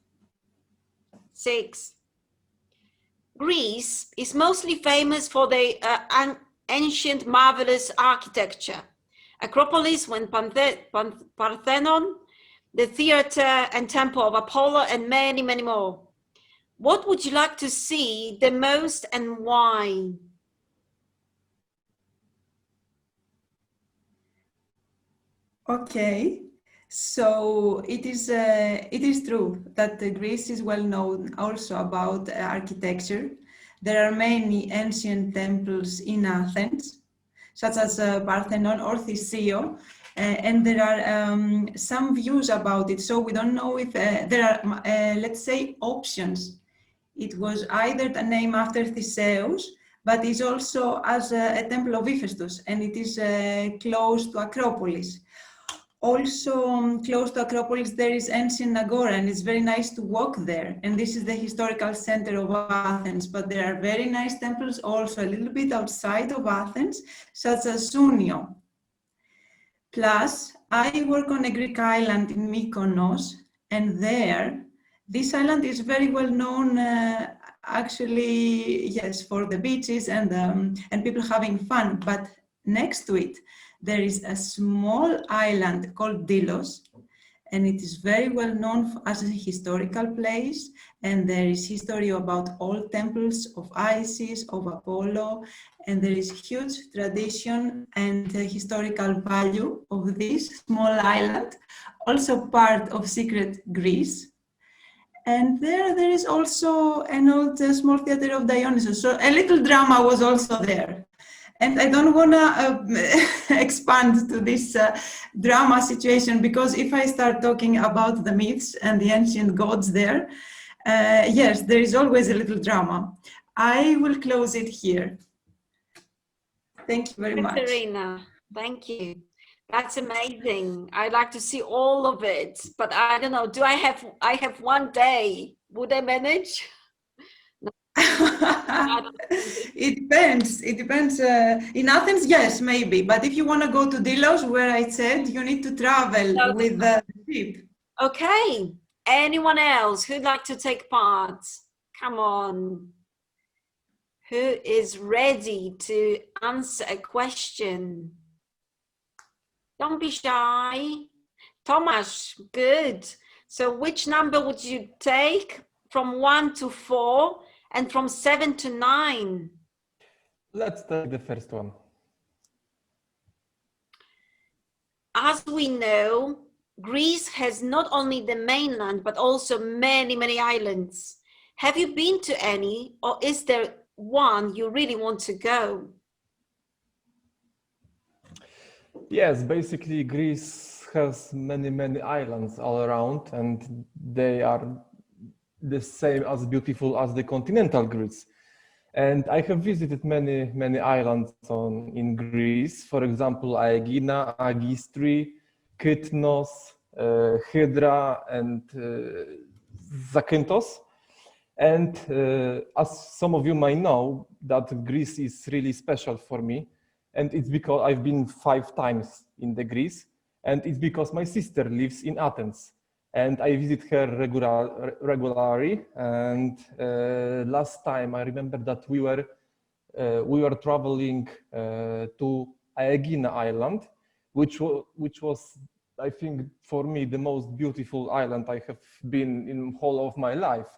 6. Greece is mostly famous for the ancient marvelous architecture. Acropolis, when Parthenon, the theater and temple of Apollo, and many, many more. What would you like to see the most and why? Okay, so it is true that Greece is well known also about architecture. There are many ancient temples in Athens, such as Parthenon or Theseo, and there are some views about it. So we don't know if there are, let's say, options. It was either a name after Theseus, but it's also as a temple of Hephaestus, and it is close to Acropolis. Also, close to Acropolis, there is ancient Agora, and it's very nice to walk there. And this is the historical center of Athens, but there are very nice temples also a little bit outside of Athens, such as Sunio. Plus, I work on a Greek island in Mykonos, and there, this island is very well known, actually, yes, for the beaches and people having fun. But next to it, there is a small island called Delos, and it is very well known as a historical place. And there is history about all temples of Isis, of Apollo, and there is huge tradition and historical value of this small island, also part of secret Greece. And there is also an old small theater of Dionysus. So a little drama was also there. And I don't want to expand to this drama situation, because if I start talking about the myths and the ancient gods there, yes, there is always a little drama. I will close it here. Thank you very much. Katerina, thank you. That's amazing. I'd like to see all of it, but I don't know. I have one day. Would I manage? It depends. It depends. In Athens, yes, maybe. But if you want to go to Delos, where I said you need to travel with the ship. Okay. Anyone else who'd like to take part? Come on. Who is ready to answer a question? Don't be shy. Tomasz, good. So which number would you take from 1 to 4 and from 7 to 9? Let's take the first one. As we know, Greece has not only the mainland, but also many, many islands. Have you been to any, or is there one you really want to go? Yes, basically Greece has many islands all around, and they are the same as beautiful as the continental Greece. And I have visited many islands in Greece. For example, Aegina, Agistri, Kytnos, Hydra, and Zakynthos. And as some of you might know, that Greece is really special for me. And it's because I've been 5 times in the Greece, and it's because my sister lives in Athens, and I visit her regularly. And last time I remember that we were traveling to Aegina Island, which was, I think, for me the most beautiful island I have been in whole of my life.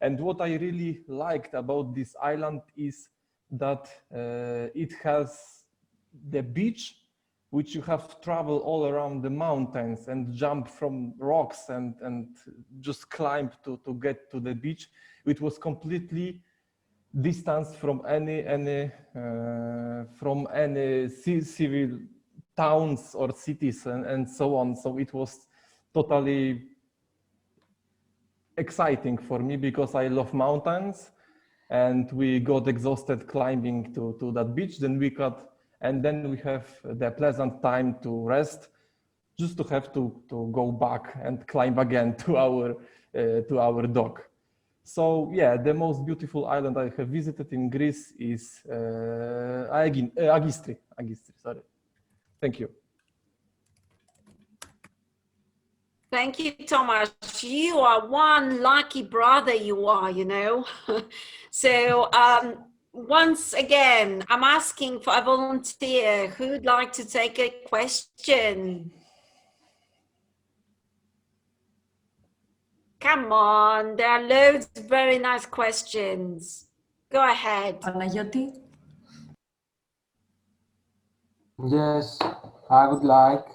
And what I really liked about this island is that it has the beach, which you have to travel all around the mountains and jump from rocks and just climb to get to the beach. It was completely distanced from any civil towns or cities and so on. So it was totally exciting for me because I love mountains, and we got exhausted climbing to that beach. Then we have the pleasant time to rest, just to have to go back and climb again to our dock. So yeah, the most beautiful island I have visited in Greece is Agistri. Sorry. Thank you. Thank you, Tomasz. You are one lucky brother, you are, you know. So once again, I'm asking for a volunteer who'd like to take a question. Come on, there are loads of very nice questions. Go ahead. Panagiotis? Yes, I would like.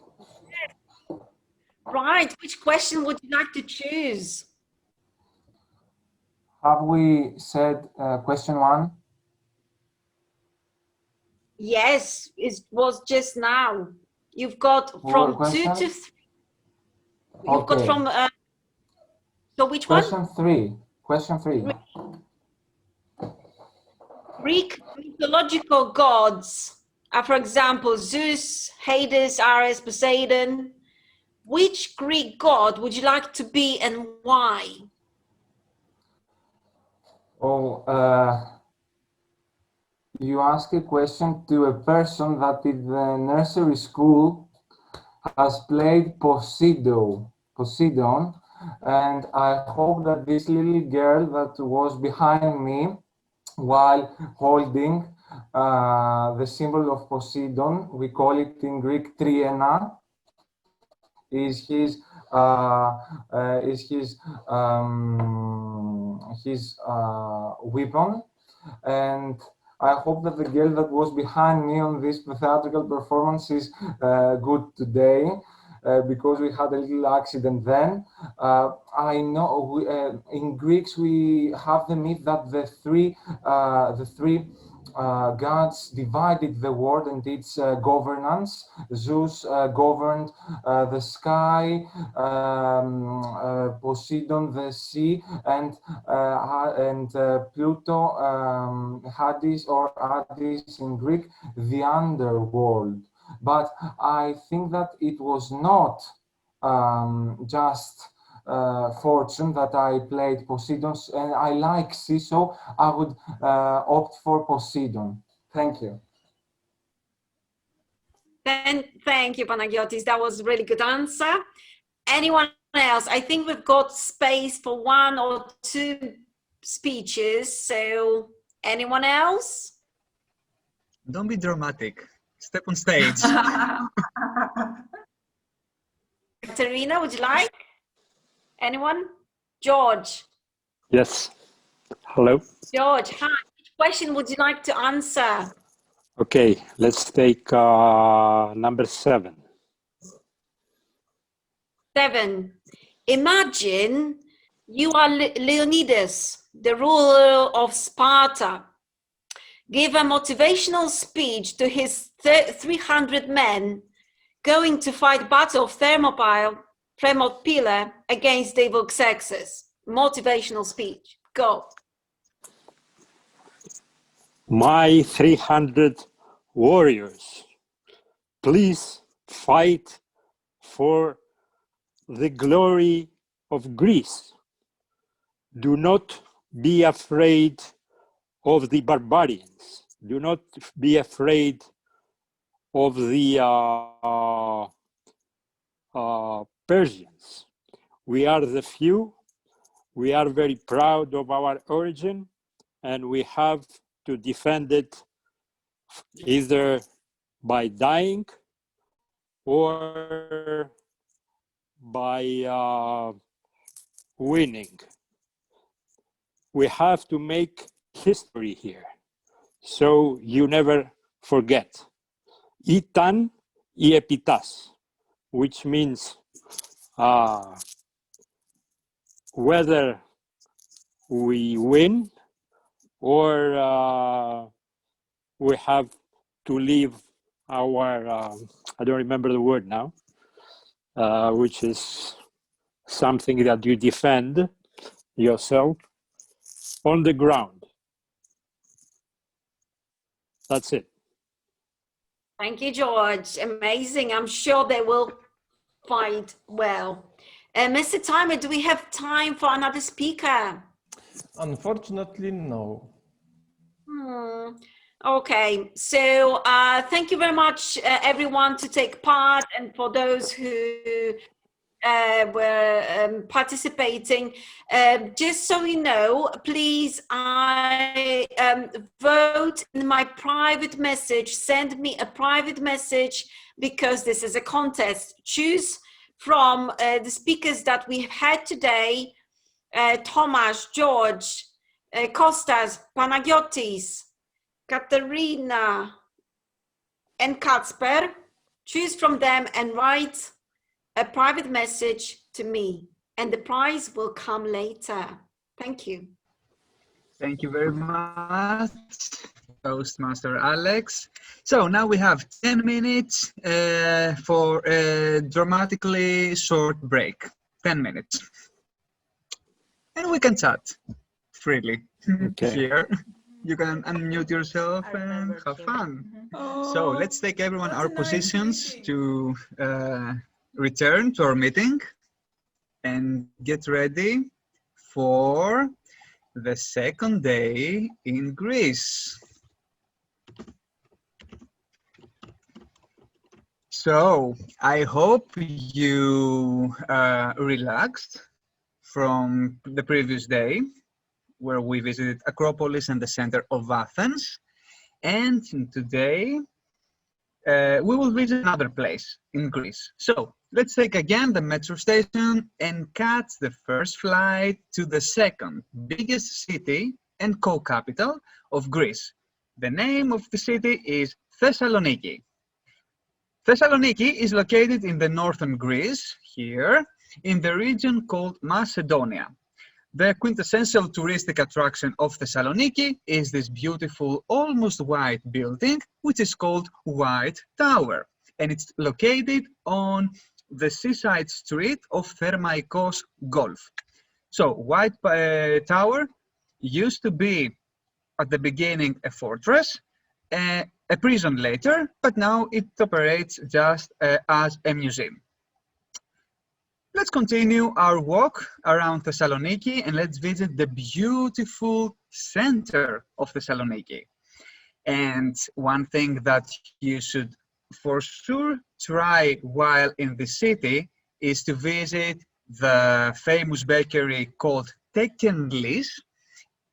Right, which question would you like to choose? Have we said question 1? Yes, it was just now. You've got from 2 to 3. You've got from, so which question one? 3. Question 3. Greek mythological gods are, for example, Zeus, Hades, Ares, Poseidon. Which Greek god would you like to be and why? Oh, you ask a question to a person that in the nursery school has played Poseidon, and I hope that this little girl that was behind me while holding the symbol of Poseidon, we call it in Greek triena, is his weapon, and I hope that the girl that was behind me on this theatrical performance is good today, because we had a little accident then. I know in Greeks we have the myth that the three gods divided the world and its governance. Zeus governed the sky, Poseidon the sea, and Pluto, Hades or Hades in Greek, the underworld. But I think that it was not just fortune that I played Poseidon, and I like sea, so I would opt for Poseidon. Thank you. Thank you, Panagiotis. That was a really good answer. Anyone else? I think we've got space for 1 or 2 speeches. So anyone else? Don't be dramatic. Step on stage. Katerina, would you like? Anyone? George. Yes. Hello. George, hi. Which question would you like to answer? Okay, let's take number 7. 7. Imagine you are Leonidas, the ruler of Sparta. Give a motivational speech to his 300 men going to fight Battle of Thermopylae against the Xerxes. Motivational speech. Go. My 300 warriors, please fight for the glory of Greece. Do not be afraid of the barbarians. Do not be afraid of the Persians. We are the few. We are very proud of our origin, and we have to defend it either by dying or by winning. We have to make history here, so you never forget. Itan I epitas, which means whether we win or we have to leave our, I don't remember the word now, which is something that you defend yourself on the ground. That's it. Thank you, George. Amazing. I'm sure they will fight well. Mr. Timer, do we have time for another speaker? Unfortunately, no. Okay, so thank you very much, everyone, to take part, and for those who were participating. Just so you know, please, I vote in my private message. Send me a private message, because this is a contest. Choose from the speakers that we've had today: Tomasz, George, Kostas, Panagiotis, Katerina, and Kacper. Choose from them and write a private message to me, and the prize will come later. Thank you. Thank you very much, Toastmaster Alex. So now we have 10 minutes for a dramatically short break. 10 minutes. And we can chat freely here. You can unmute yourself and have fun. So let's take everyone our positions to return to our meeting and get ready for the second day in Greece. So I hope you relaxed from the previous day, where we visited Acropolis and the center of Athens. And today we will visit another place in Greece. So let's take again the metro station and catch the first flight to the second biggest city and co-capital of Greece. The name of the city is Thessaloniki. Thessaloniki is located in the northern Greece, here, in the region called Macedonia. The quintessential touristic attraction of Thessaloniki is this beautiful, almost white building, which is called White Tower. And it's located on the seaside street of Thermaikos Golf. So White Tower used to be, at the beginning, a fortress, a prison later, but now it operates just as a museum. Let's continue our walk around Thessaloniki and let's visit the beautiful center of Thessaloniki. And one thing that you should for sure try while in the city is to visit the famous bakery called Tekenlis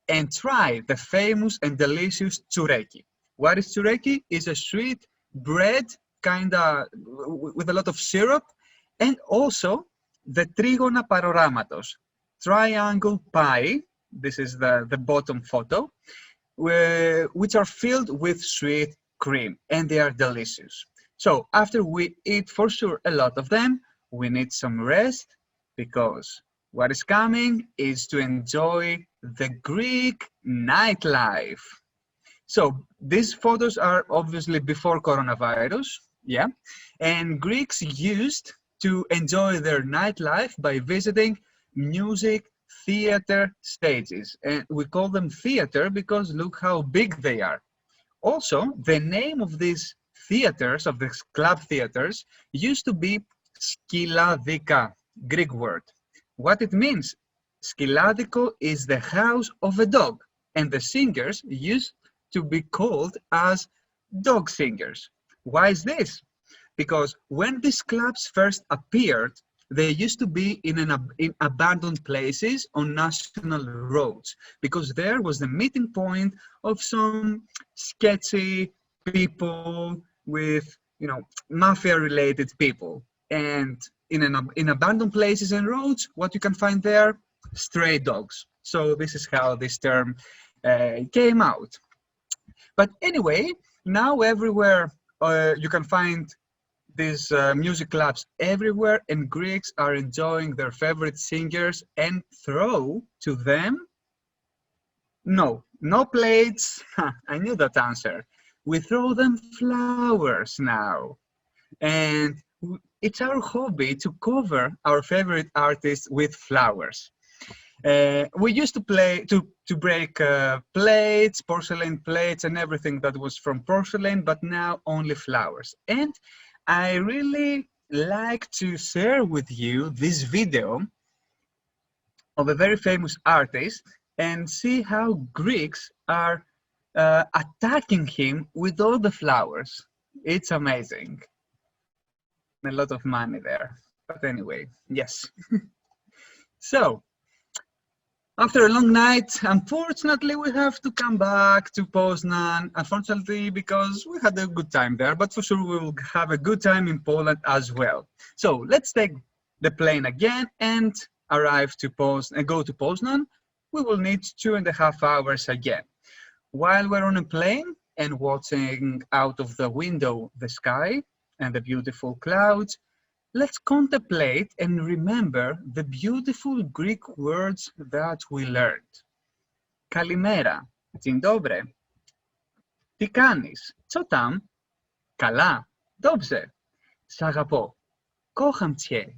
and try the famous and delicious tsureki. What is tsureki? It's a sweet bread, kinda with a lot of syrup, and also the trigona paroramatos, triangle pie, this is the bottom photo, which are filled with sweet cream, and they are delicious. So after we eat for sure a lot of them, we need some rest, because what is coming is to enjoy the Greek nightlife. So these photos are obviously before coronavirus, yeah, and Greeks used to enjoy their nightlife by visiting music theater stages. And we call them theater because look how big they are. Also, the name of these theaters, of these club theaters, used to be skiladika, Greek word. What it means? Skiladiko is the house of a dog, and the singers used to be called as dog singers. Why is this? Because when these clubs first appeared, they used to be in abandoned places on national roads, because there was the meeting point of some sketchy people with, mafia-related people. And in abandoned places and roads, what you can find there? Stray dogs. So this is how this term came out. But anyway, now everywhere you can find these music clubs everywhere, and Greeks are enjoying their favorite singers and throw to them, no plates. I knew that answer. We throw them flowers now. And it's our hobby to cover our favorite artists with flowers. We used to play to break plates, porcelain plates, and everything that was from porcelain, but now only flowers. And I really like to share with you this video of a very famous artist, and see how Greeks are attacking him with all the flowers. It's amazing. A lot of money there. But anyway, yes. So, after a long night, unfortunately, we have to come back to Poznan. Unfortunately, because we had a good time there, but for sure we will have a good time in Poland as well. So let's take the plane again and arrive to Poznan and go to Poznan. We will need 2.5 hours again. While we're on a plane and watching out of the window the sky and the beautiful clouds, let's contemplate and remember the beautiful Greek words that we learned. Kalimera, dzień dobry. Τι κάνεις, co tam? Καλά, dobrze. Σ' αγαπώ, kocham cię.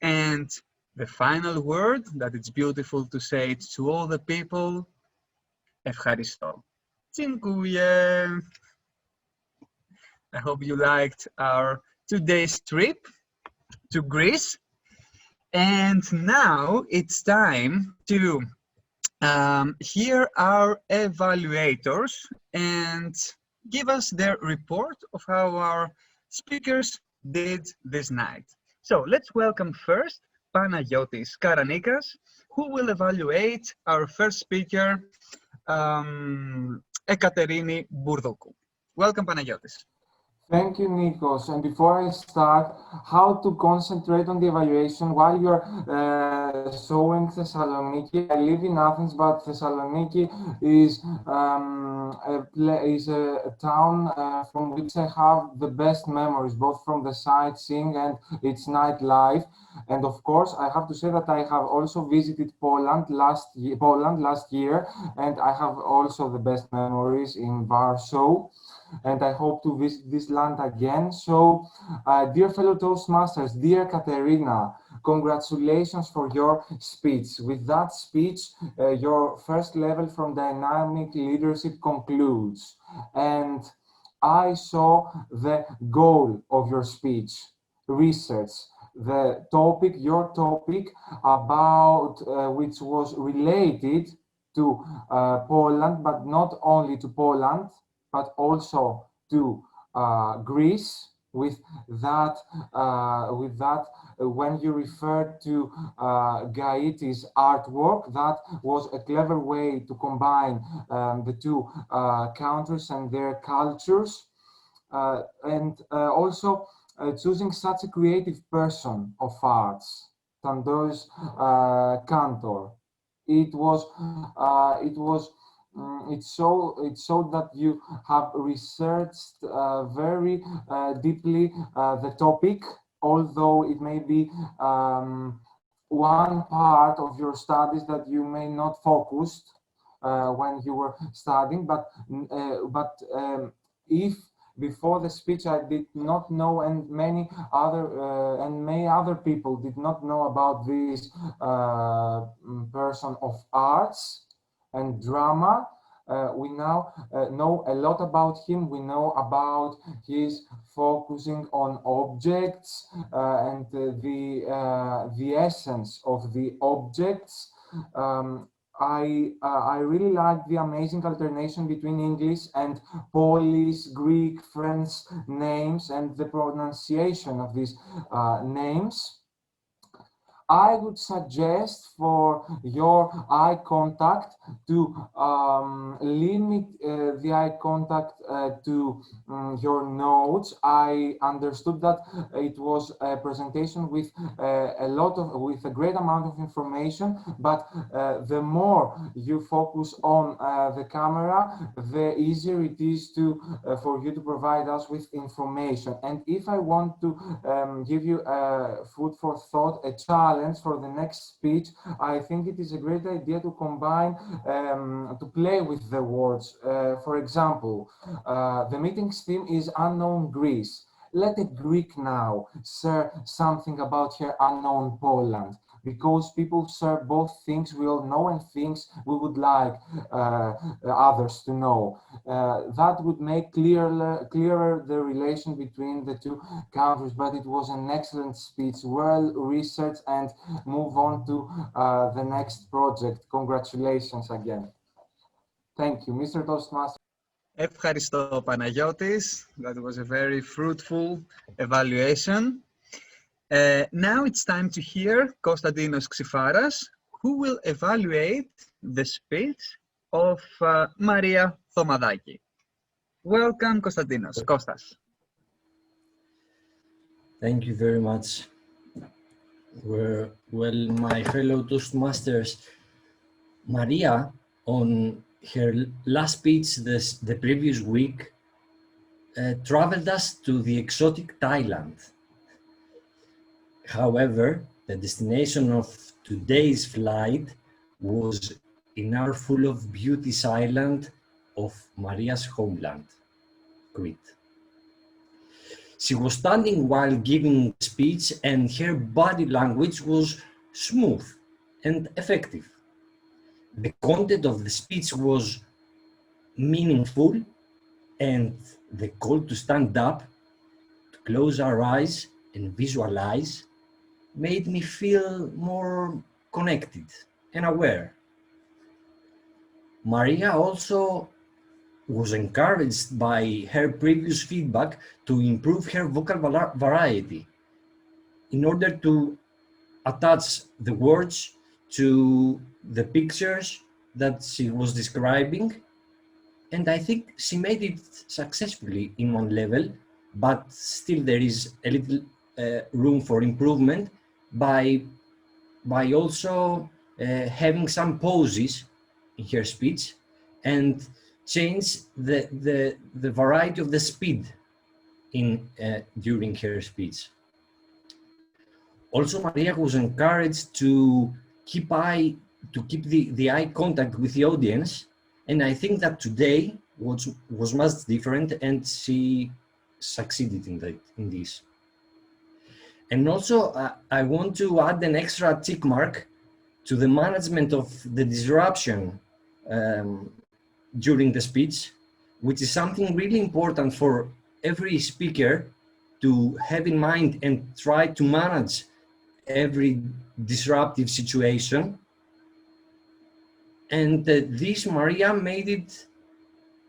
And the final word that it's beautiful to say it to all the people, ευχαριστώ. Dziękuję. I hope you liked our today's trip to Greece. And now it's time to hear our evaluators and give us their report of how our speakers did this night. So let's welcome first Panagiotis Karanikas, who will evaluate our first speaker, Ekaterini Bourdoku. Welcome, Panagiotis. Thank you, Nikos. And before I start, how to concentrate on the evaluation while you're showing Thessaloniki. I live in Athens, but Thessaloniki is a town from which I have the best memories, both from the sightseeing and its nightlife. And of course, I have to say that I have also visited Poland last year, and I have also the best memories in Warsaw. And I hope to visit this land again. So, dear fellow Toastmasters, dear Katerina, congratulations for your speech. With that speech, your first level from dynamic leadership concludes. And I saw the goal of your speech, research, the topic, your topic about which was related to Poland, but not only to Poland, but also to Greece. With that, when you referred to Gaiti's artwork, that was a clever way to combine the two countries and their cultures, and also choosing such a creative person of arts, Sandoz Cantor. It showed that you have researched very deeply the topic, although it may be one part of your studies that you may not focused when you were studying, but if before the speech I did not know, and many other people did not know about this person of arts and drama, we now know a lot about him. We know about his focusing on objects and the essence of the objects. I really like the amazing alternation between English and Polish, Greek, French names and the pronunciation of these names. I would suggest for your eye contact to limit the eye contact to your notes. I understood that it was a presentation with with a great amount of information, but the more you focus on the camera, the easier it is for you to provide us with information. And if I want to give you food for thought, a challenge for the next speech, I think it is a great idea to combine, to play with the words. For example, the meeting's theme is Unknown Greece. Let a Greek now share something about her unknown Poland. because people share both things we all know and things we would like others to know. That would make clearer the relation between the two countries, but it was an excellent speech, well researched, and move on to the next project. Congratulations again. Thank you, Mr. Toastmaster. Ευχαριστώ, Παναγιώτης. That was a very fruitful evaluation. Now it's time to hear Konstantinos Xifaras, who will evaluate the speech of Maria Thomadaki. Welcome, Konstantinos. Kostas. Thank you very much. Well, my fellow Toastmasters, Maria, on her last speech the previous week, traveled us to the exotic Thailand. However, the destination of today's flight was in our full of beauty's island of Maria's homeland, Crete. She was standing while giving the speech, and her body language was smooth and effective. The content of the speech was meaningful, and the call to stand up, to close our eyes and visualize made me feel more connected and aware. Maria also was encouraged by her previous feedback to improve her vocal variety in order to attach the words to the pictures that she was describing. And I think she made it successfully in one level, but still there is a little room for improvement by also having some pauses in her speech and change the variety of the speed during her speech. Also, Maria was encouraged to keep the eye contact with the audience, and I think that today was much different, and she succeeded in this. And also, I want to add an extra tick mark to the management of the disruption during the speech, which is something really important for every speaker to have in mind and try to manage every disruptive situation. And this, Maria made it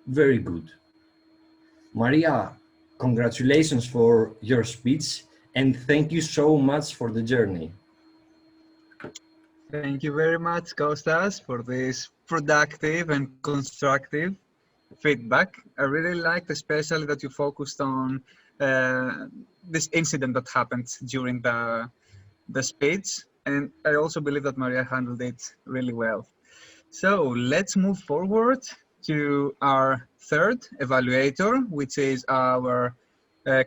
very good. Maria, congratulations for your speech, and thank you so much for the journey. Thank you very much, Kostas, for this productive and constructive feedback. I really liked especially that you focused on this incident that happened during the speech, and I also believe that Maria handled it really well. So let's move forward to our third evaluator, which is our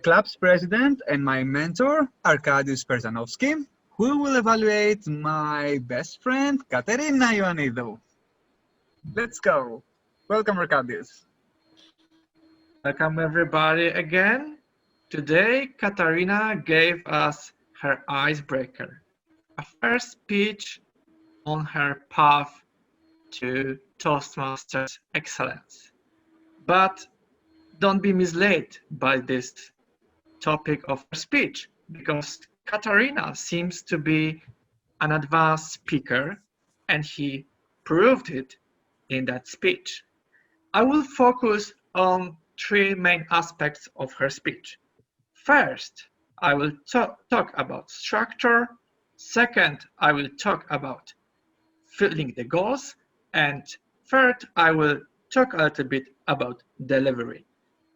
club's president and my mentor, Arkadiusz Perzanowski, who will evaluate my best friend, Katerina Ioannidou. Let's go. Welcome, Arkadiusz. Welcome, everybody, again. Today, Katarina gave us her icebreaker, a first speech on her path to Toastmasters excellence. But don't be misled by this topic of her speech, because Katarina seems to be an advanced speaker, and he proved it in that speech. I will focus on three main aspects of her speech. First, I will talk about structure. Second, I will talk about filling the goals. And third, I will talk a little bit about delivery.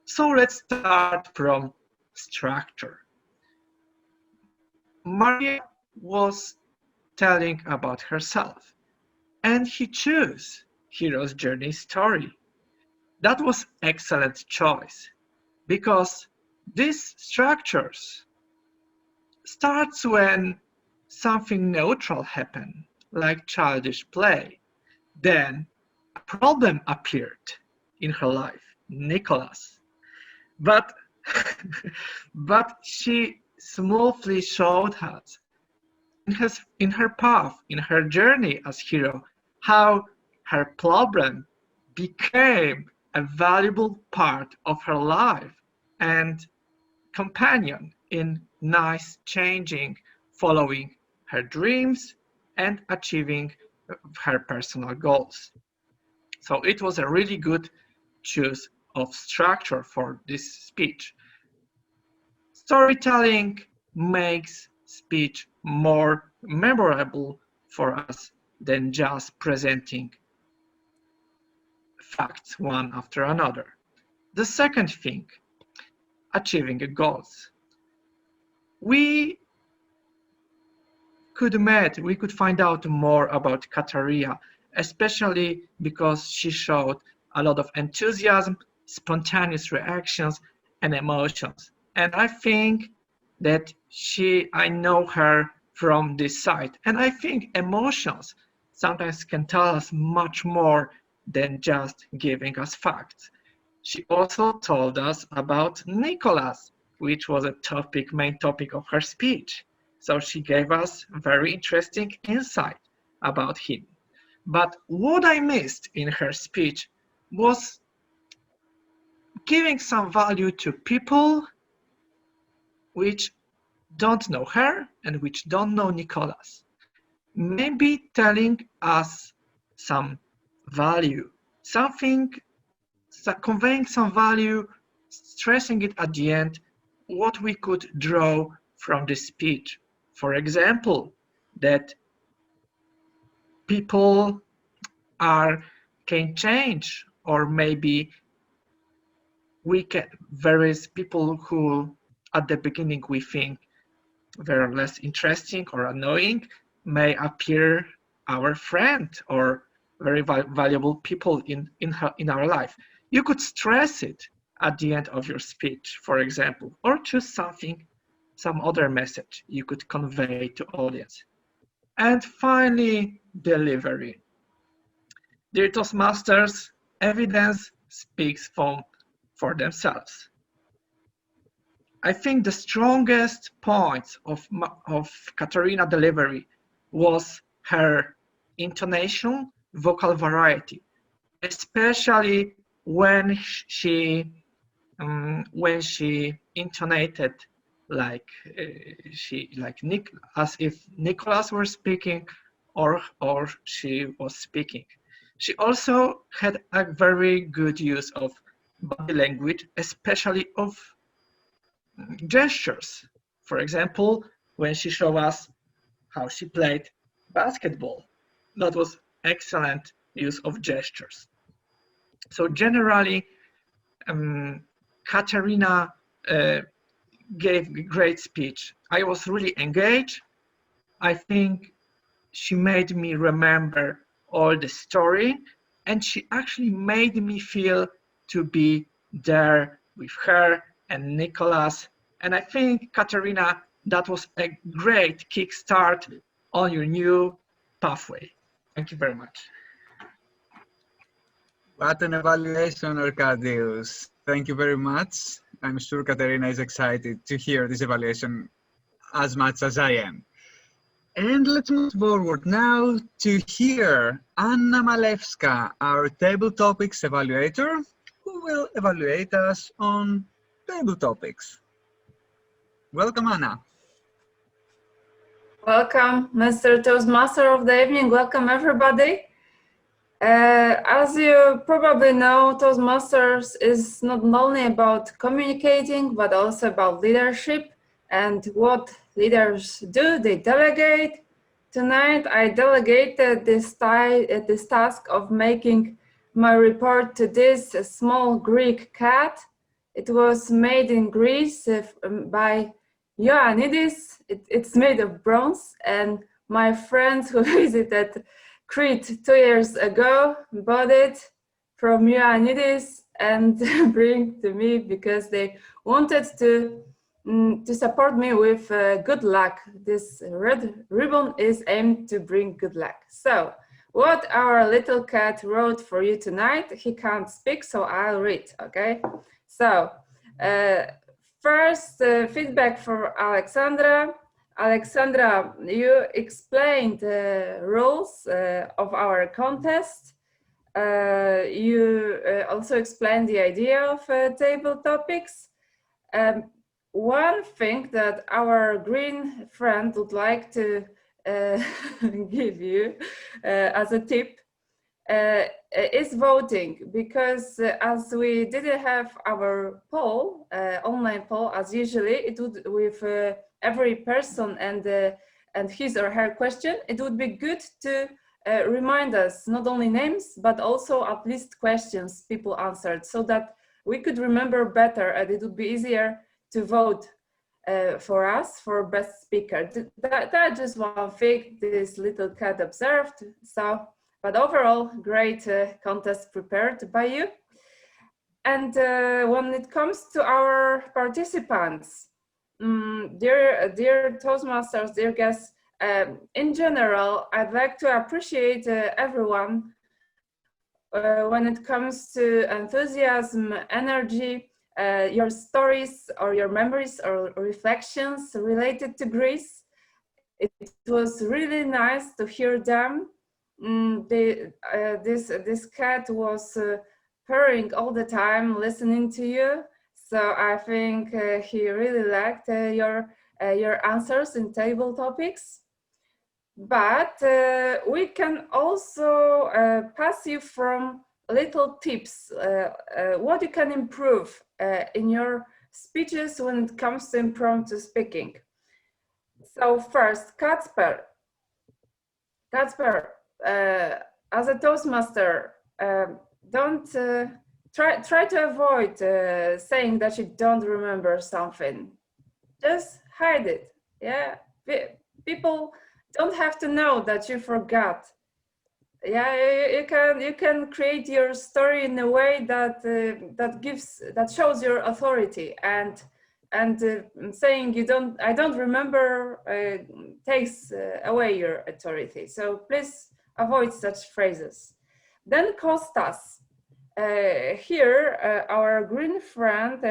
So let's start from structure. Maria was telling about herself, and she chose hero's journey story. That was excellent choice, because these structures starts when something neutral happened, like childish play. Then a problem appeared in her life, Nicholas. But she smoothly showed us in her path, in her journey as hero, how her problem became a valuable part of her life and companion in nice changing, following her dreams and achieving her personal goals. So it was a really good choice of structure for this speech. Storytelling makes speech more memorable for us than just presenting facts one after another. The second thing, achieving goals. We could find out more about Katarina, especially because she showed a lot of enthusiasm, spontaneous reactions, and emotions. And I think that I know her from this side. And I think emotions sometimes can tell us much more than just giving us facts. She also told us about Nicholas, which was a main topic of her speech. So she gave us very interesting insight about him. But what I missed in her speech was giving some value to people which don't know her and which don't know Nicholas. Maybe telling us some value, conveying some value, stressing it at the end, what we could draw from this speech. For example, that people can change, or maybe various people who at the beginning we think were less interesting or annoying may appear our friend or very valuable people in our life. You could stress it at the end of your speech, for example, or choose some other message you could convey to audience. And finally, delivery. Dear Toastmasters, evidence speaks for themselves. I think the strongest points of Katarina delivery was her intonation, vocal variety, especially when she intonated as if Nicholas were speaking or she was speaking. She also had a very good use of body language, especially of gestures. For example, when she showed us how she played basketball, that was excellent use of gestures. So generally, Katarina gave a great speech. I was really engaged. I think she made me remember all the story, and she actually made me feel to be there with her and Nicholas. And I think, Katarina, that was a great kickstart on your new pathway. Thank you very much. What an evaluation, Arkadiusz. Thank you very much. I'm sure Katarina is excited to hear this evaluation as much as I am. And let's move forward now to hear Anna Malewska, our table topics evaluator, who will evaluate us on table topics. Welcome, Anna. Welcome, Mr. Toastmaster of the evening. Welcome, everybody. As you probably know, Toastmasters is not only about communicating, but also about leadership and what leaders do. They delegate. Tonight, I delegated this task of making my report to this small Greek cat. It was made in Greece by Ioannidis. It's made of bronze, and my friends who visited Crete 2 years ago bought it from Ioannidis and bring to me because they wanted to support me with good luck. This red ribbon is aimed to bring good luck. So what our little cat wrote for you tonight, he can't speak, so I'll read, okay? So first feedback for Alexandra. Alexandra, you explained the rules of our contest. You also explained the idea of table topics. One thing that our green friend would like to give you as a tip is voting, because as we didn't have our poll, online poll as usually, it would with every person and his or her question, it would be good to remind us not only names but also at least questions people answered, so that we could remember better and it would be easier to vote for us for best speaker. That just one thing this little cat observed. So, but overall, great contest prepared by you. And when it comes to our participants, dear Toastmasters, dear guests, in general, I'd like to appreciate everyone when it comes to enthusiasm, energy, your stories or your memories or reflections related to Greece. It was really nice to hear them. This cat was purring all the time, listening to you. So I think he really liked your answers in table topics. But we can also pass you from little tips, what you can improve in your speeches when it comes to impromptu speaking. So first, Kacper, as a Toastmaster, don't try to avoid saying that you don't remember something. Just hide it. Yeah, people don't have to know that you forgot. Yeah, you can create your story in a way that that shows your authority, and saying I don't remember takes away your authority. So please avoid such phrases. Then Kostas, here our green friend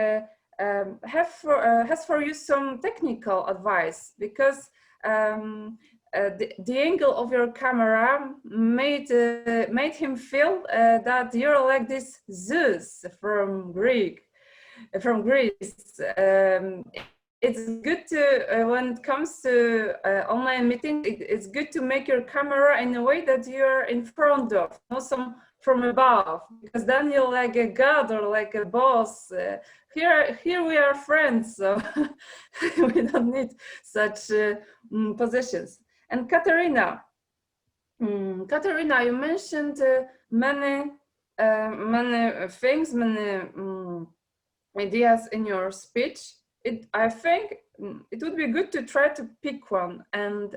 has for you some technical advice, because the angle of your camera made him feel that you're like this Zeus from Greece. It's good to when it comes to online meeting, it's good to make your camera in a way that you're in front of, not some from above, because then you're like a god or like a boss. Here we are friends, so we don't need such positions. And Katerina, you mentioned many things, many ideas in your speech. I think it would be good to try to pick one and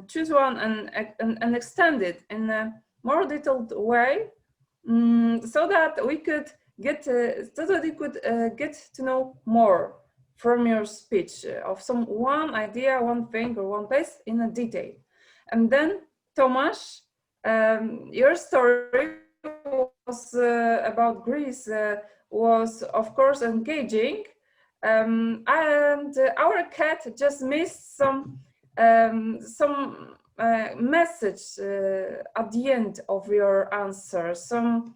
choose one and extend it in a more detailed way, so that we could get to know more from your speech of some one idea, one thing, or one place in a detail. And then Tomasz, your story was about Greece was of course engaging, and our cat just missed some message at the end of your answer, some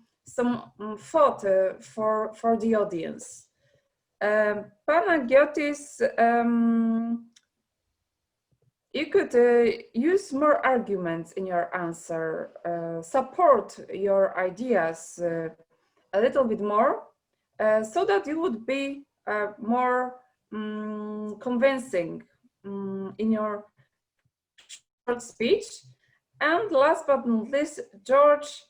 thought for the audience. Panagiotis, you could use more arguments in your answer, support your ideas a little bit more, so that you would be more convincing in your short speech. And last but not least, George,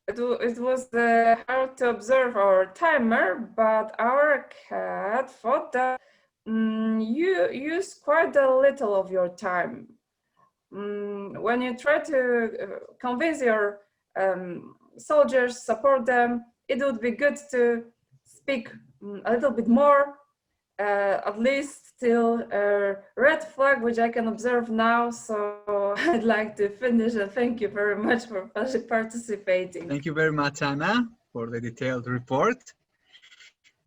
it was hard to observe our timer, but our cat thought that you use quite a little of your time. When you try to convince your soldiers, support them, it would be good to speak a little bit more, at least till a red flag, which I can observe now. So I'd like to finish, and thank you very much for participating. Thank you very much, Anna, for the detailed report.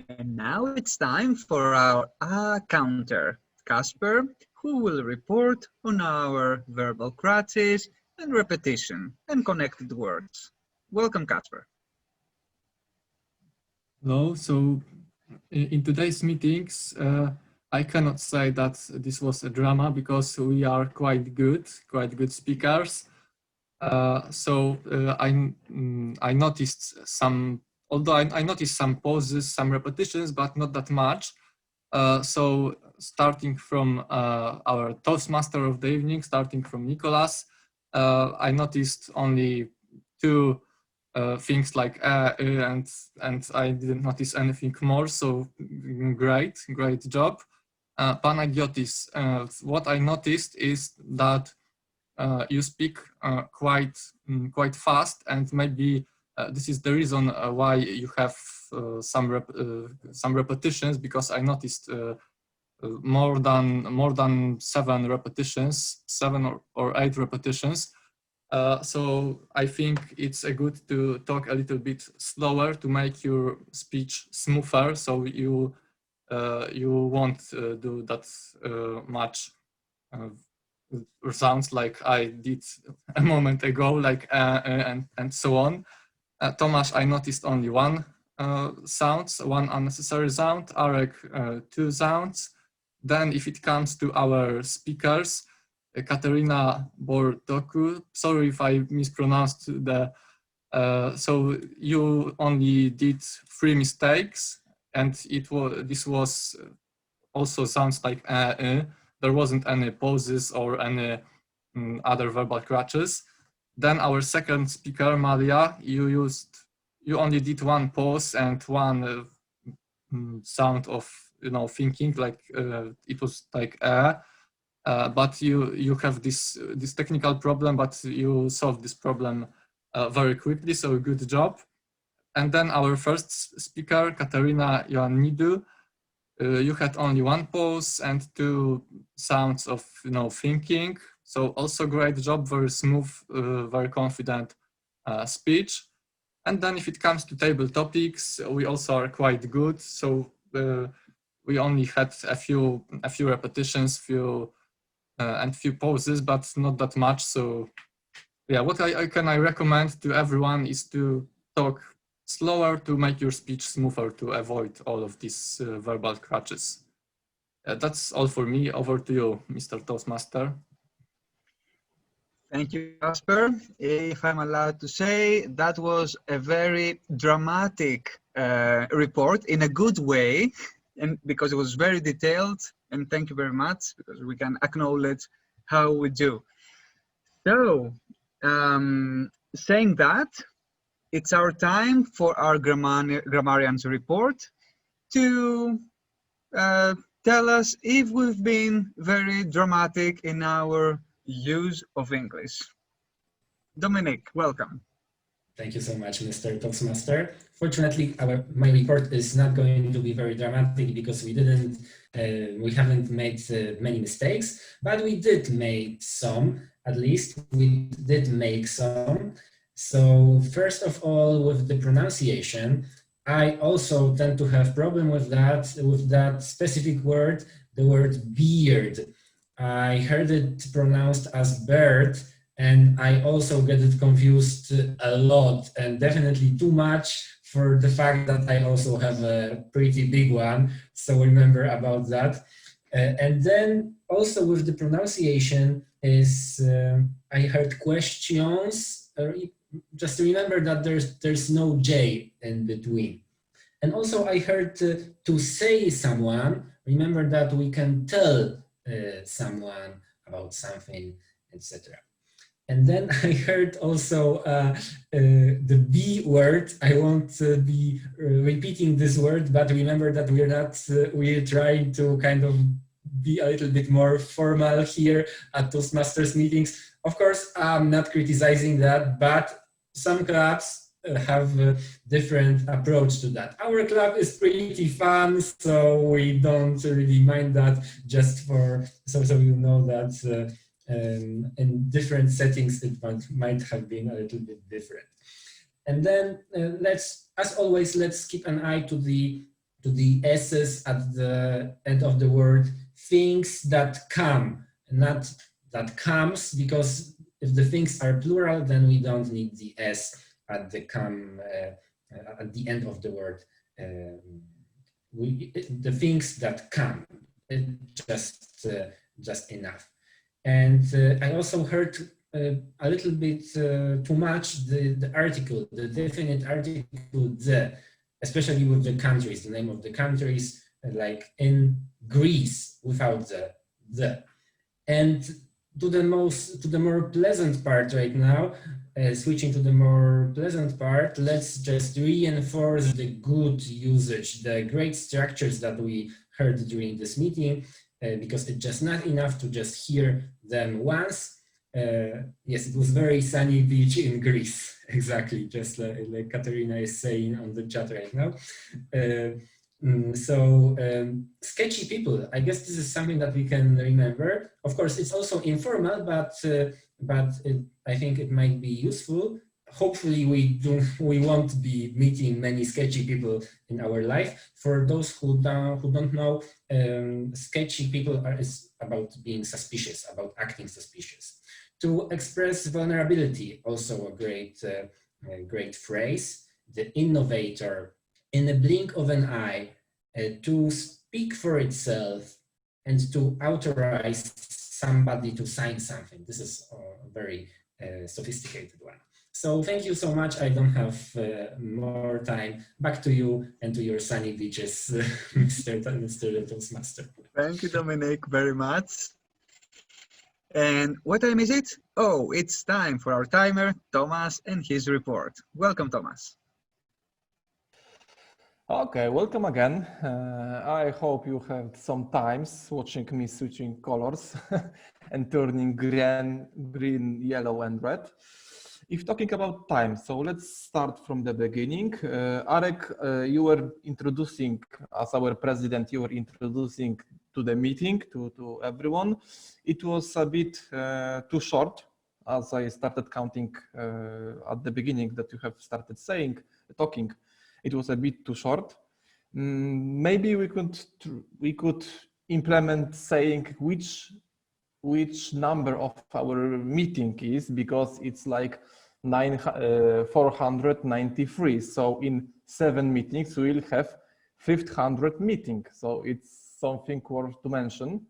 And now it's time for our counter. Casper, who will report on our verbal crutches and repetition and connected words. Welcome, Casper. Hello. So in today's meetings, I cannot say that this was a drama because we are quite good speakers. I noticed some, although I noticed some pauses, some repetitions, but not that much. So starting from our Toastmaster of the evening, starting from Nicholas, I noticed only two things like and I didn't notice anything more. So great job, Panagiotis. What I noticed is that you speak quite fast, and maybe this is the reason why you have some repetitions, because I noticed more than 7 repetitions, 7 or 8 repetitions. So I think it's good to talk a little bit slower to make your speech smoother, so you won't do that much sounds like I did a moment ago, like and so on. Tomasz, I noticed only one unnecessary sound. Arek, 2 sounds. Then if it comes to our speakers, Katerina Bortoku, sorry if I mispronounced the, so you only did 3 mistakes, and this was also sounds like there wasn't any pauses or any other verbal crutches. Then our second speaker, Maria, you only did 1 pause and 1 sound of thinking, like it was like but you have this technical problem, but you solved this problem very quickly, so good job. And then our first speaker, Katerina Ioannidou, you had only 1 pause and 2 sounds of thinking, so also great job, very smooth, very confident speech. And then if it comes to table topics, we also are quite good, so we only had a few repetitions, and few pauses, but not that much. So yeah, what I recommend to everyone is to talk slower to make your speech smoother, to avoid all of these verbal crutches. That's all for me. Over to you, Mr. Toastmaster. Thank you, Casper. If I'm allowed to say, that was a very dramatic report in a good way, and because it was very detailed, and thank you very much, because we can acknowledge how we do. So, saying that, it's our time for our grammarian's report to tell us if we've been very dramatic in our use of English. Dominic, welcome. Thank you so much, Mr. Toastmaster. Fortunately, my report is not going to be very dramatic because we haven't made many mistakes, but we did make some. At least we did make some. So first of all, with the pronunciation, I also tend to have problem with that specific word, the word beard. I heard it pronounced as bird, and I also get it confused a lot, and definitely too much for the fact that I also have a pretty big one. So remember about that. And then also with the pronunciation is, I heard questions. Just remember that there's no J in between. And also I heard to say someone, remember that we can tell someone about something, etc. And then I heard also the B word. I won't be repeating this word, but remember that we're trying to kind of be a little bit more formal here at Toastmasters meetings. Of course, I'm not criticizing that, but some clubs have a different approach to that. Our club is pretty fun, so we don't really mind that, just for so you know that in different settings it might have been a little bit different. And then as always, let's keep an eye to the S's at the end of the word. things that come, not that comes, because if the things are plural, then we don't need the s at the at the end of the word. The things that come, just enough. And I also heard a little bit too much the article, the definite article, the, especially with the countries, the name of the countries, like in Greece without the. And to the more pleasant part right now, switching to the more pleasant part, let's just reinforce the good usage, the great structures that we heard during this meeting, because it's just not enough to just hear them once. Yes, it was very sunny beach in Greece, exactly, just like Katerina is saying on the chat right now. Sketchy people, I guess this is something that we can remember. Of course, it's also informal, but I think it might be useful. Hopefully we won't be meeting many sketchy people in our life. For those who don't know, sketchy people is about being suspicious, about acting suspicious. To express vulnerability, also a great phrase. The innovator, in a blink of an eye, to speak for itself and to authorize somebody to sign something. This is a very sophisticated one. So thank you so much. I don't have more time. Back to you and to your sunny beaches, Mr. Toastmaster. Thank you, Dominic, very much. And what time is it? Oh, it's time for our timer, Thomas, and his report. Welcome, Thomas. Okay, welcome again. I hope you had some times watching me switching colors and turning green, yellow, and red. If talking about time, so let's start from the beginning. Arek, you were introducing, as our president, you were introducing to the meeting, to everyone. It was a bit too short, as I started counting at the beginning that you have started talking. It was a bit too short. Maybe we could implement saying which number of our meeting is, because it's like 493. So in 7 meetings we will have 500 meeting. So it's something worth to mention.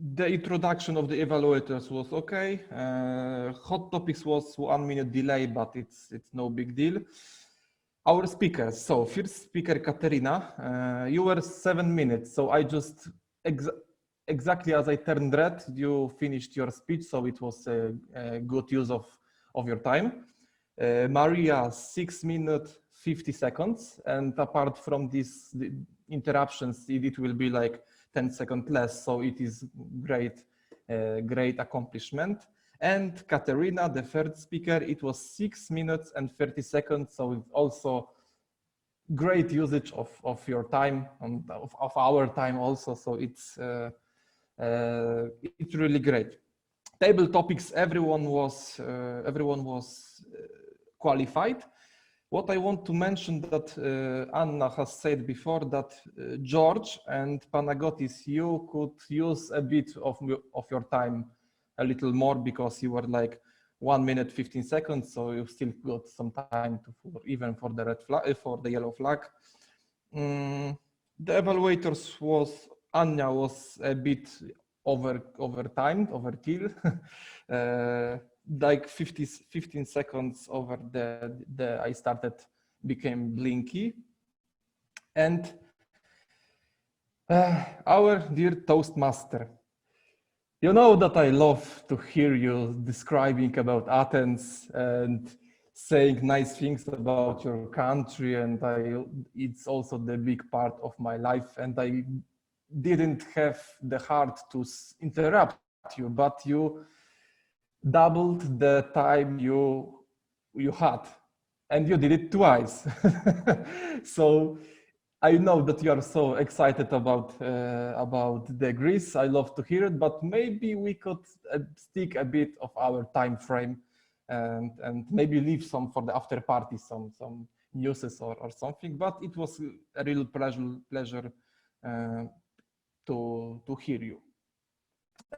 The introduction of the evaluators was okay. Hot topics was 1 minute delay, but it's no big deal. Our speakers. So first speaker, Katerina, you were 7 minutes. So I just exactly as I turned red, you finished your speech. So it was a good use of your time. Maria, 6 minutes, 50 seconds. And apart from these interruptions, it will be like 10 seconds less, so it is great accomplishment. And Katerina, the third speaker, it was 6 minutes and 30 seconds, so it's also great usage of your time and of our time also. So it's really great. Table topics, everyone was qualified. What I want to mention that Anna has said before, that George and Panagotis, you could use a bit of your time a little more, because you were like 1 minute 15 seconds, so you still got some time even for the red flag, for the yellow flag. The evaluators Anya was a bit overtimed, overkill. Like 15 seconds over the I started became blinky. And our dear Toastmaster, you know that I love to hear you describing about Athens and saying nice things about your country, and it's also the big part of my life, and I didn't have the heart to interrupt you, but you doubled the time you had, and you did it twice. So I know that you are so excited about the Greece. I love to hear it, but maybe we could stick a bit of our time frame and maybe leave some for the after party, some newses or something. But it was a real pleasure to hear you.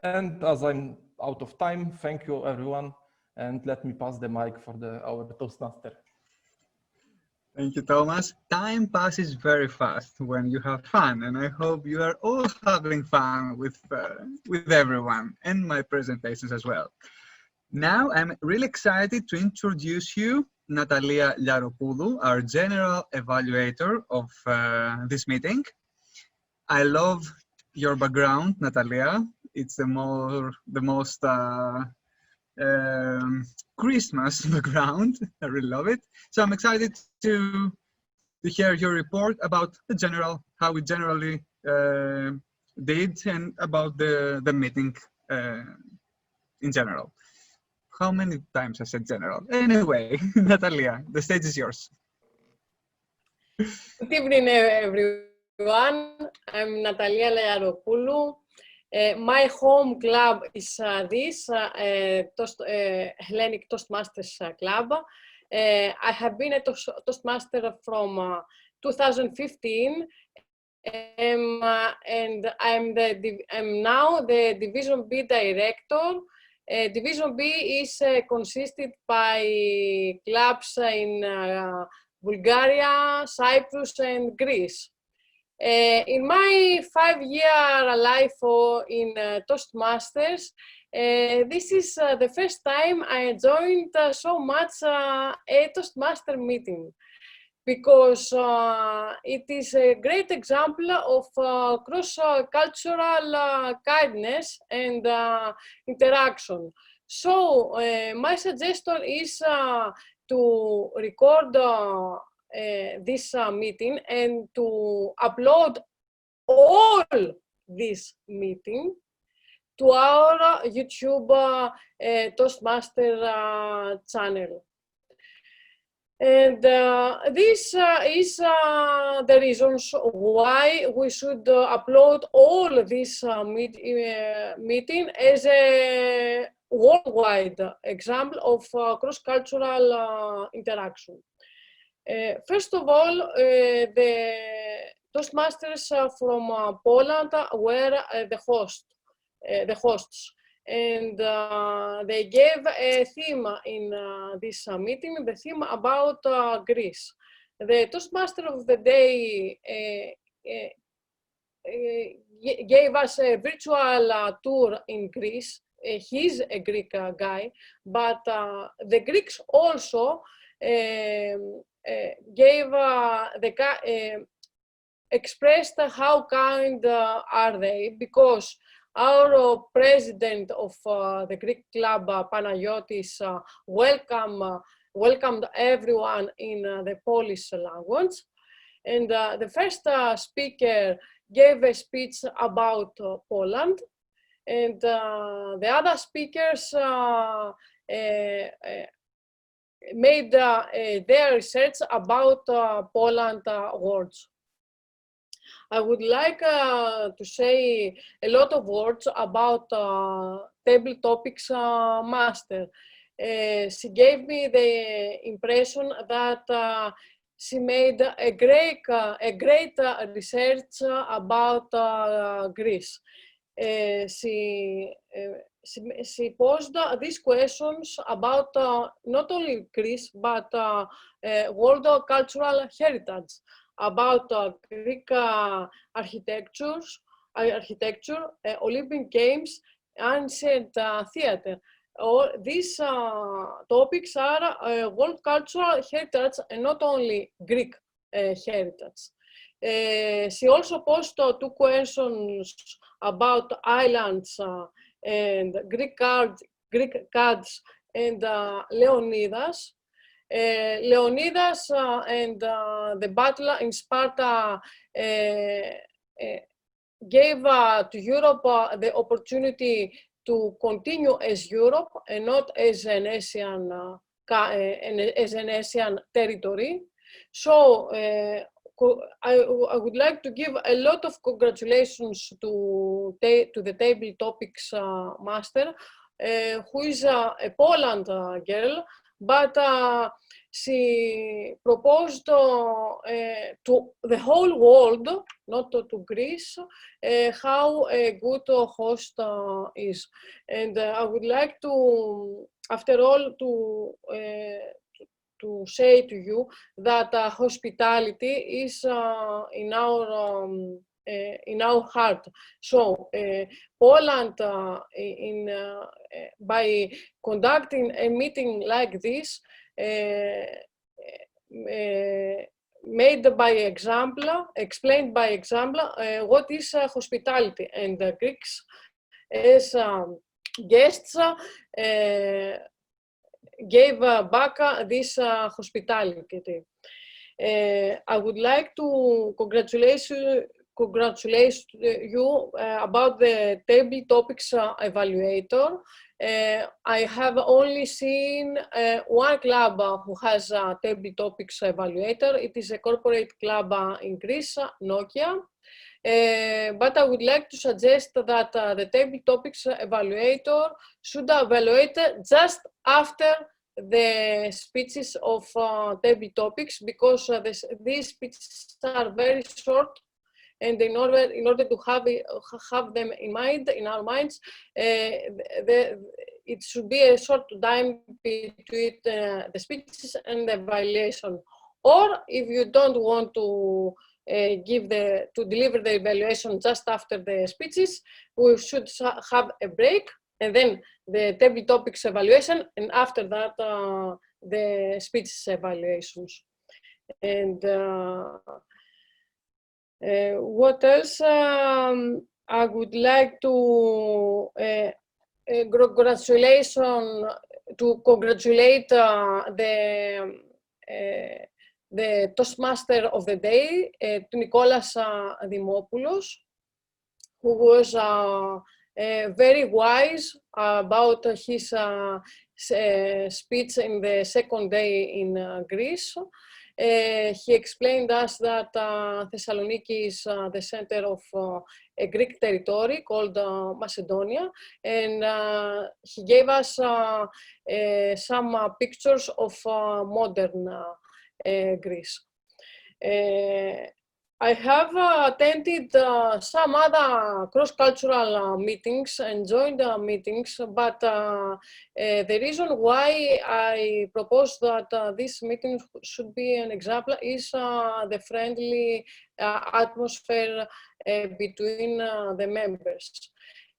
And as I'm out of time, thank you everyone, and let me pass the mic for our Toastmaster. Thank you, Thomas. Time passes very fast when you have fun, and I hope you are all having fun with everyone and my presentations as well. Now, I'm really excited to introduce you Natalia Llaropoulou, our general evaluator of this meeting. I love your background, Natalia. It's the most Christmas background. I really love it. So I'm excited to hear your report about how we generally did and about the meeting in general. How many times I said general? Anyway, Natalia, the stage is yours. Good evening, everyone. I'm Natalia Llaropoulou. My home club is Hellenic Toastmasters Club. I have been a Toastmaster from 2015, and I'm now the Division B director. Division B is consisted by clubs in Bulgaria, Cyprus, and Greece. In my 5-year life in Toastmasters, this is the first time I joined so much a Toastmaster meeting, because it is a great example of cross-cultural kindness and interaction. So my suggestion is to record this meeting and to upload all this meeting to our YouTube Toastmaster channel. And this is the reasons why we should upload all this meeting as a worldwide example of cross-cultural interaction. First of all, the Toastmasters from Poland were the hosts. And they gave a theme in this meeting, the theme about Greece. The Toastmaster of the day gave us a virtual tour in Greece. He's a Greek guy, but the Greeks also expressed how kind are they, because our president of the Greek club, Panayotis, welcomed everyone in the Polish language. And the first speaker gave a speech about Poland. And the other speakers made their research about Poland words. I would like to say a lot of words about Table Topics Master. She gave me the impression that she made a great research about Greece. She posed these questions about not only Greece, but world cultural heritage, about Greek architecture, Olympic Games, ancient theater. All these topics are world cultural heritage and not only Greek heritage. She also posed 2 questions about islands and Greek gods and Leonidas. Leonidas and the battle in Sparta gave to Europe the opportunity to continue as Europe and not as an Asian territory. So I would like to give a lot of congratulations to the Table Topics Master, who is a Poland girl, but she proposed to the whole world, not to Greece, how a good host is. And I would like to, after all, to say to you that hospitality is in our heart. So Poland, by conducting a meeting like this, made by example, explained by example, what is hospitality, and the Greeks as guests gave back this hospitality. I would like to congratulate you about the table topics evaluator. I have only seen one club who has a table topics evaluator. It is a corporate club in Greece, Nokia. But I would like to suggest that the table topics evaluator should evaluate just after the speeches of table topics, because these speeches are very short, and in order to have them in mind, in our minds, it should be a short time between the speeches and the evaluation. Or if you don't want to deliver the evaluation just after the speeches, we should have a break, and then the table topics evaluation, and after that the speeches evaluations. And what else? I would like to congratulate the Toastmaster of the day, Nicholas Dimopoulos, who was very wise about his speech in the second day in Greece. He explained us that Thessaloniki is the center of a Greek territory called Macedonia, and he gave us some pictures of modern Greece. I have attended some other cross-cultural meetings and joined meetings, but the reason why I propose that this meeting should be an example is the friendly atmosphere between the members.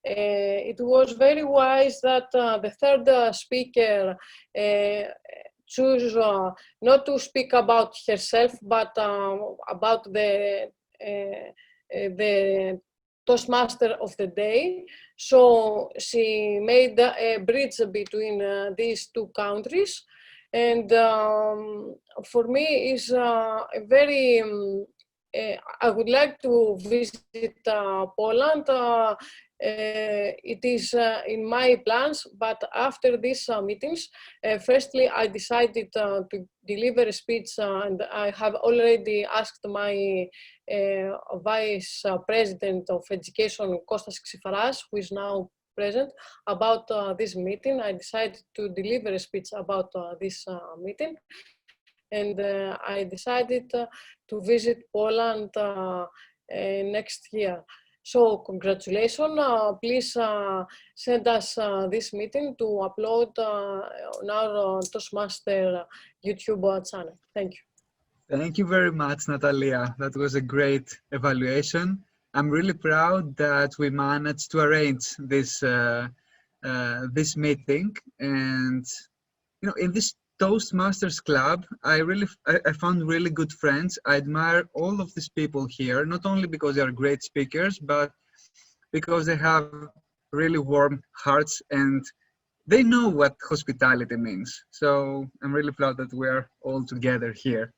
It was very wise that the third speaker choose not to speak about herself, but about the Toastmaster of the day. So she made a bridge between these two countries, and for me is a very. I would like to visit Poland. It is in my plans, but after these meetings, firstly, I decided to deliver a speech, and I have already asked my Vice President of Education, Kostas Xifaras, who is now present, about this meeting. I decided to deliver a speech about this meeting, and I decided to visit Poland next year. So congratulations, please send us this meeting to upload on our Toastmaster YouTube channel. Thank you. Thank you very much, Natalia. That was a great evaluation. I'm really proud that we managed to arrange this this meeting, and you know, in this Toastmasters Club, I found really good friends. I admire all of these people here, not only because they are great speakers, but because they have really warm hearts and they know what hospitality means. So I'm really proud that we're all together here.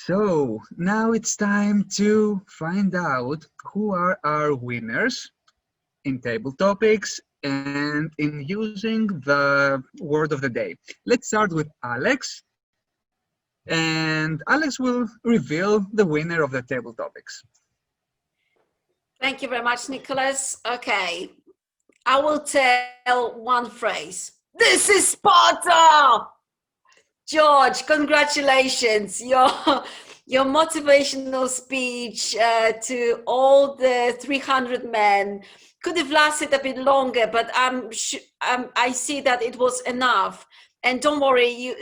So now it's time to find out who are our winners in table topics and in using the word of the day. Let's start with Alex, and Alex will reveal the winner of the table topics. Thank you very much, Nicholas. Okay, I will tell one phrase. This is Sparta! George, congratulations. Your motivational speech to all the 300 men could have lasted a bit longer, but I see that it was enough. And don't worry,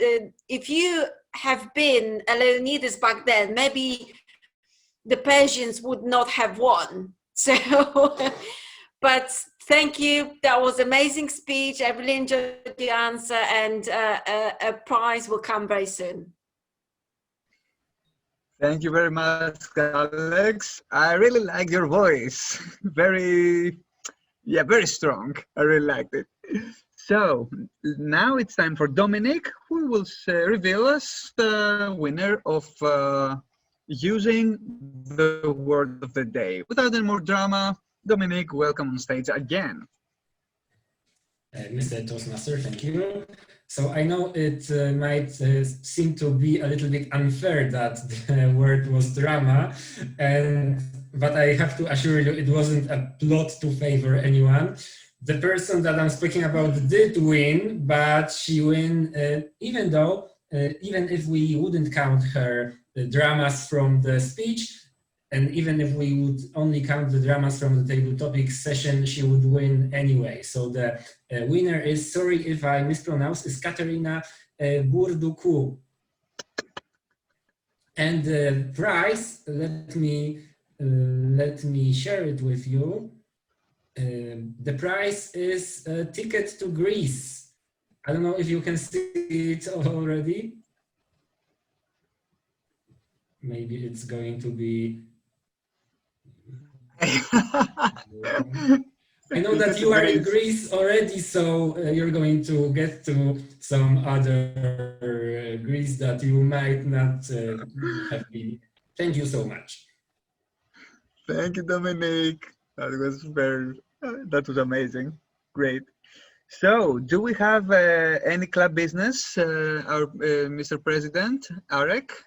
if you have been a Leonidas back then, maybe the Persians would not have won. So, but thank you. That was an amazing speech. I really enjoyed the answer, and a prize will come very soon. Thank you very much, Alex. I really like your voice. Very strong. I really liked it. So now it's time for Dominic, who will reveal us the winner of using the word of the day. Without any more drama, Dominic, welcome on stage again. Mr. Toastmaster, thank you. So I know it might seem to be a little bit unfair that the word was drama, but I have to assure you it wasn't a plot to favor anyone. The person that I'm speaking about did win, but she won even if we wouldn't count her dramas from the speech, and even if we would only count the dramas from the table topic session, she would win anyway. So the winner is, sorry if I mispronounce, is Katerina Burduku. And the prize, let me share it with you. The prize is a ticket to Greece. I don't know if you can see it already. Maybe it's going to be. I know that you are in Greece already, so you're going to get to some other Greece that you might not have been. Thank you so much. Thank you, Dominic. That was amazing. Great. So, do we have any club business, our Mr. President, Arek?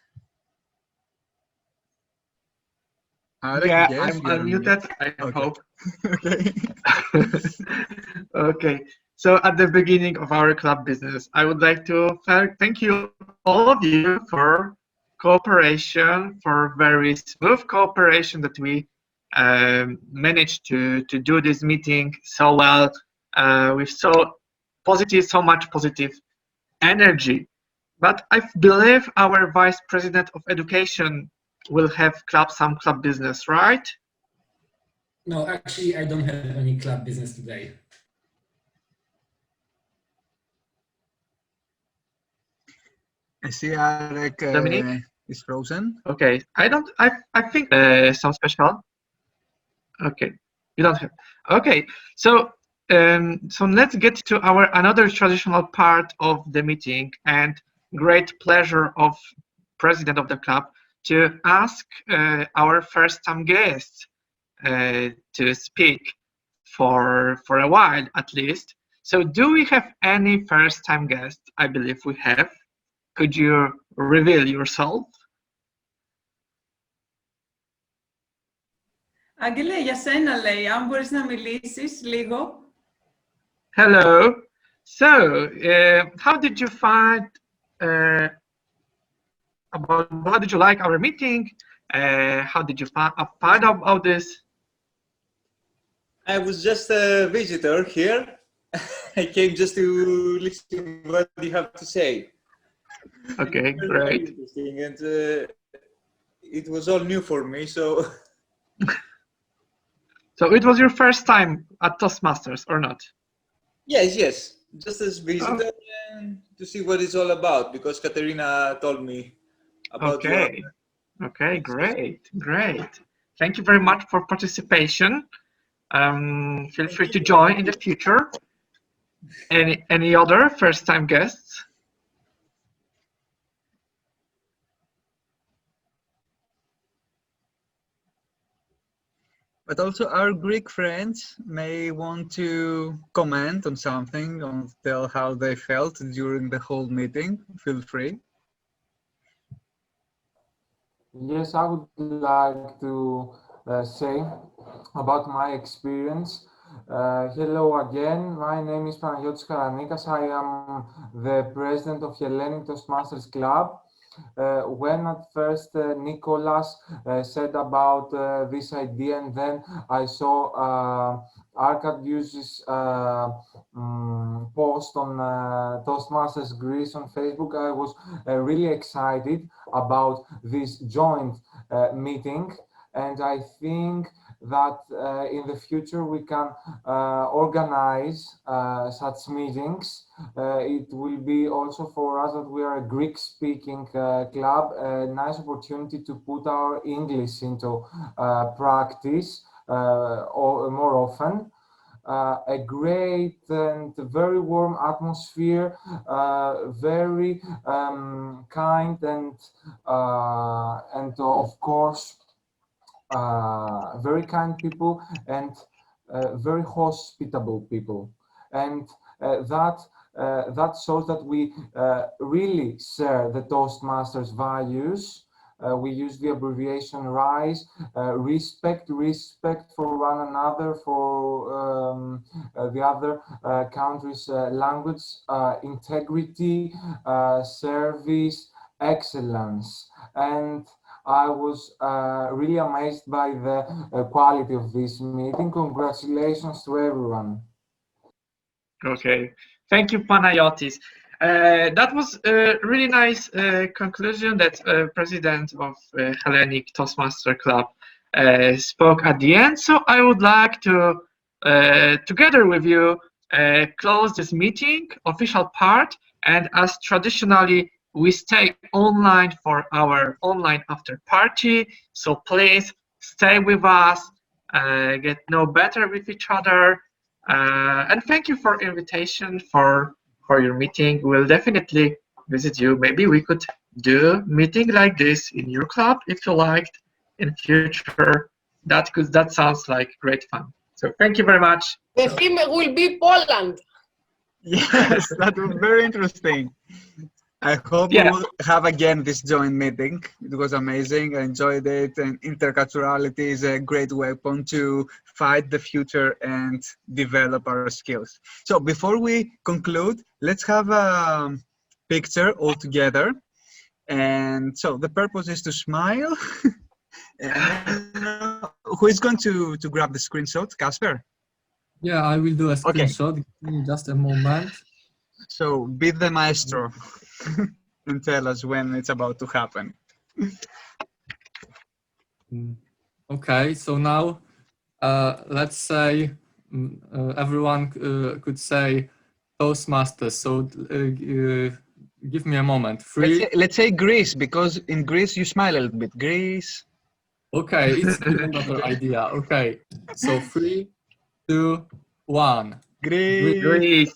Yeah, yes, I'm unmuted, I hope. Okay. Okay, so at the beginning of our club business, I would like to thank you, all of you, for cooperation, for very smooth cooperation that we managed to do this meeting so well, with so much positive energy. But I believe our Vice President of Education will have some club business, right? No, actually, I don't have any club business today. I see Arek is frozen. Okay, I think some special. Okay, you don't have. Okay, so let's get to our another traditional part of the meeting, and great pleasure of President of the club to ask our first-time guests to speak for a while at least. So do we have any first-time guests? I believe we have. Could you reveal yourself? Άγγελε, για σένα λέει, αν μπορείς να μιλήσεις λίγο. Hello. So, how did you find how did you like our meeting? How did you find out about this? I was just a visitor here. I came just to listen to what you have to say. Okay, great. Interesting, and it was all new for me, so. So it was your first time at Toastmasters, or not? Yes, just as visitor and to see what it's all about, because Katerina told me about. Okay. Okay, great. Thank you very much for participation. Feel free to join in the future. Any other first-time guests? But also our Greek friends may want to comment on something, or tell how they felt during the whole meeting. Feel free. Yes, I would like to say about my experience. Hello again. My name is Panagiotis Karanikas. I am the president of Hellenic Toastmasters Club. When at first Nicholas said about this idea, and then I saw Arkadius's post on Toastmasters Greece on Facebook, I was really excited about this joint meeting, and I think that in the future we can organize such meetings. It will be also for us that we are a Greek-speaking club, a nice opportunity to put our English into practice or more often. A great and very warm atmosphere, very kind and of course very kind people and very hospitable people, and that shows that we really share the Toastmasters values. We use the abbreviation RISE, respect for one another, for the other country's language, integrity, service, excellence. And I was really amazed by the quality of this meeting. Congratulations to everyone. Okay, thank you, Panagiotis. That was a really nice conclusion that President of Hellenic Toastmaster Club spoke at the end. So I would like to, together with you, close this meeting, official part, and as traditionally, we stay online for our online after party. So please stay with us, get know better with each other. And thank you for invitation for your meeting. We'll definitely visit you. Maybe we could do meeting like this in your club if you liked in future. That sounds like great fun. So thank you very much. The theme will be Poland. Yes, that was very interesting. I hope we will have again this joint meeting. It was amazing. I enjoyed it, and interculturality is a great weapon to fight the future and develop our skills. So before we conclude, let's have a picture all together. And so the purpose is to smile. Who is going to grab the screenshot? Casper? Yeah, I will do a screenshot. Give me just a moment. So be the maestro and tell us when it's about to happen. Okay, so now let's say everyone could say Toastmasters. So give me a moment. Let's say Greece, because in Greece you smile a little bit. Greece. Okay, it's another idea. Okay, so 3, 2, 1. Greece.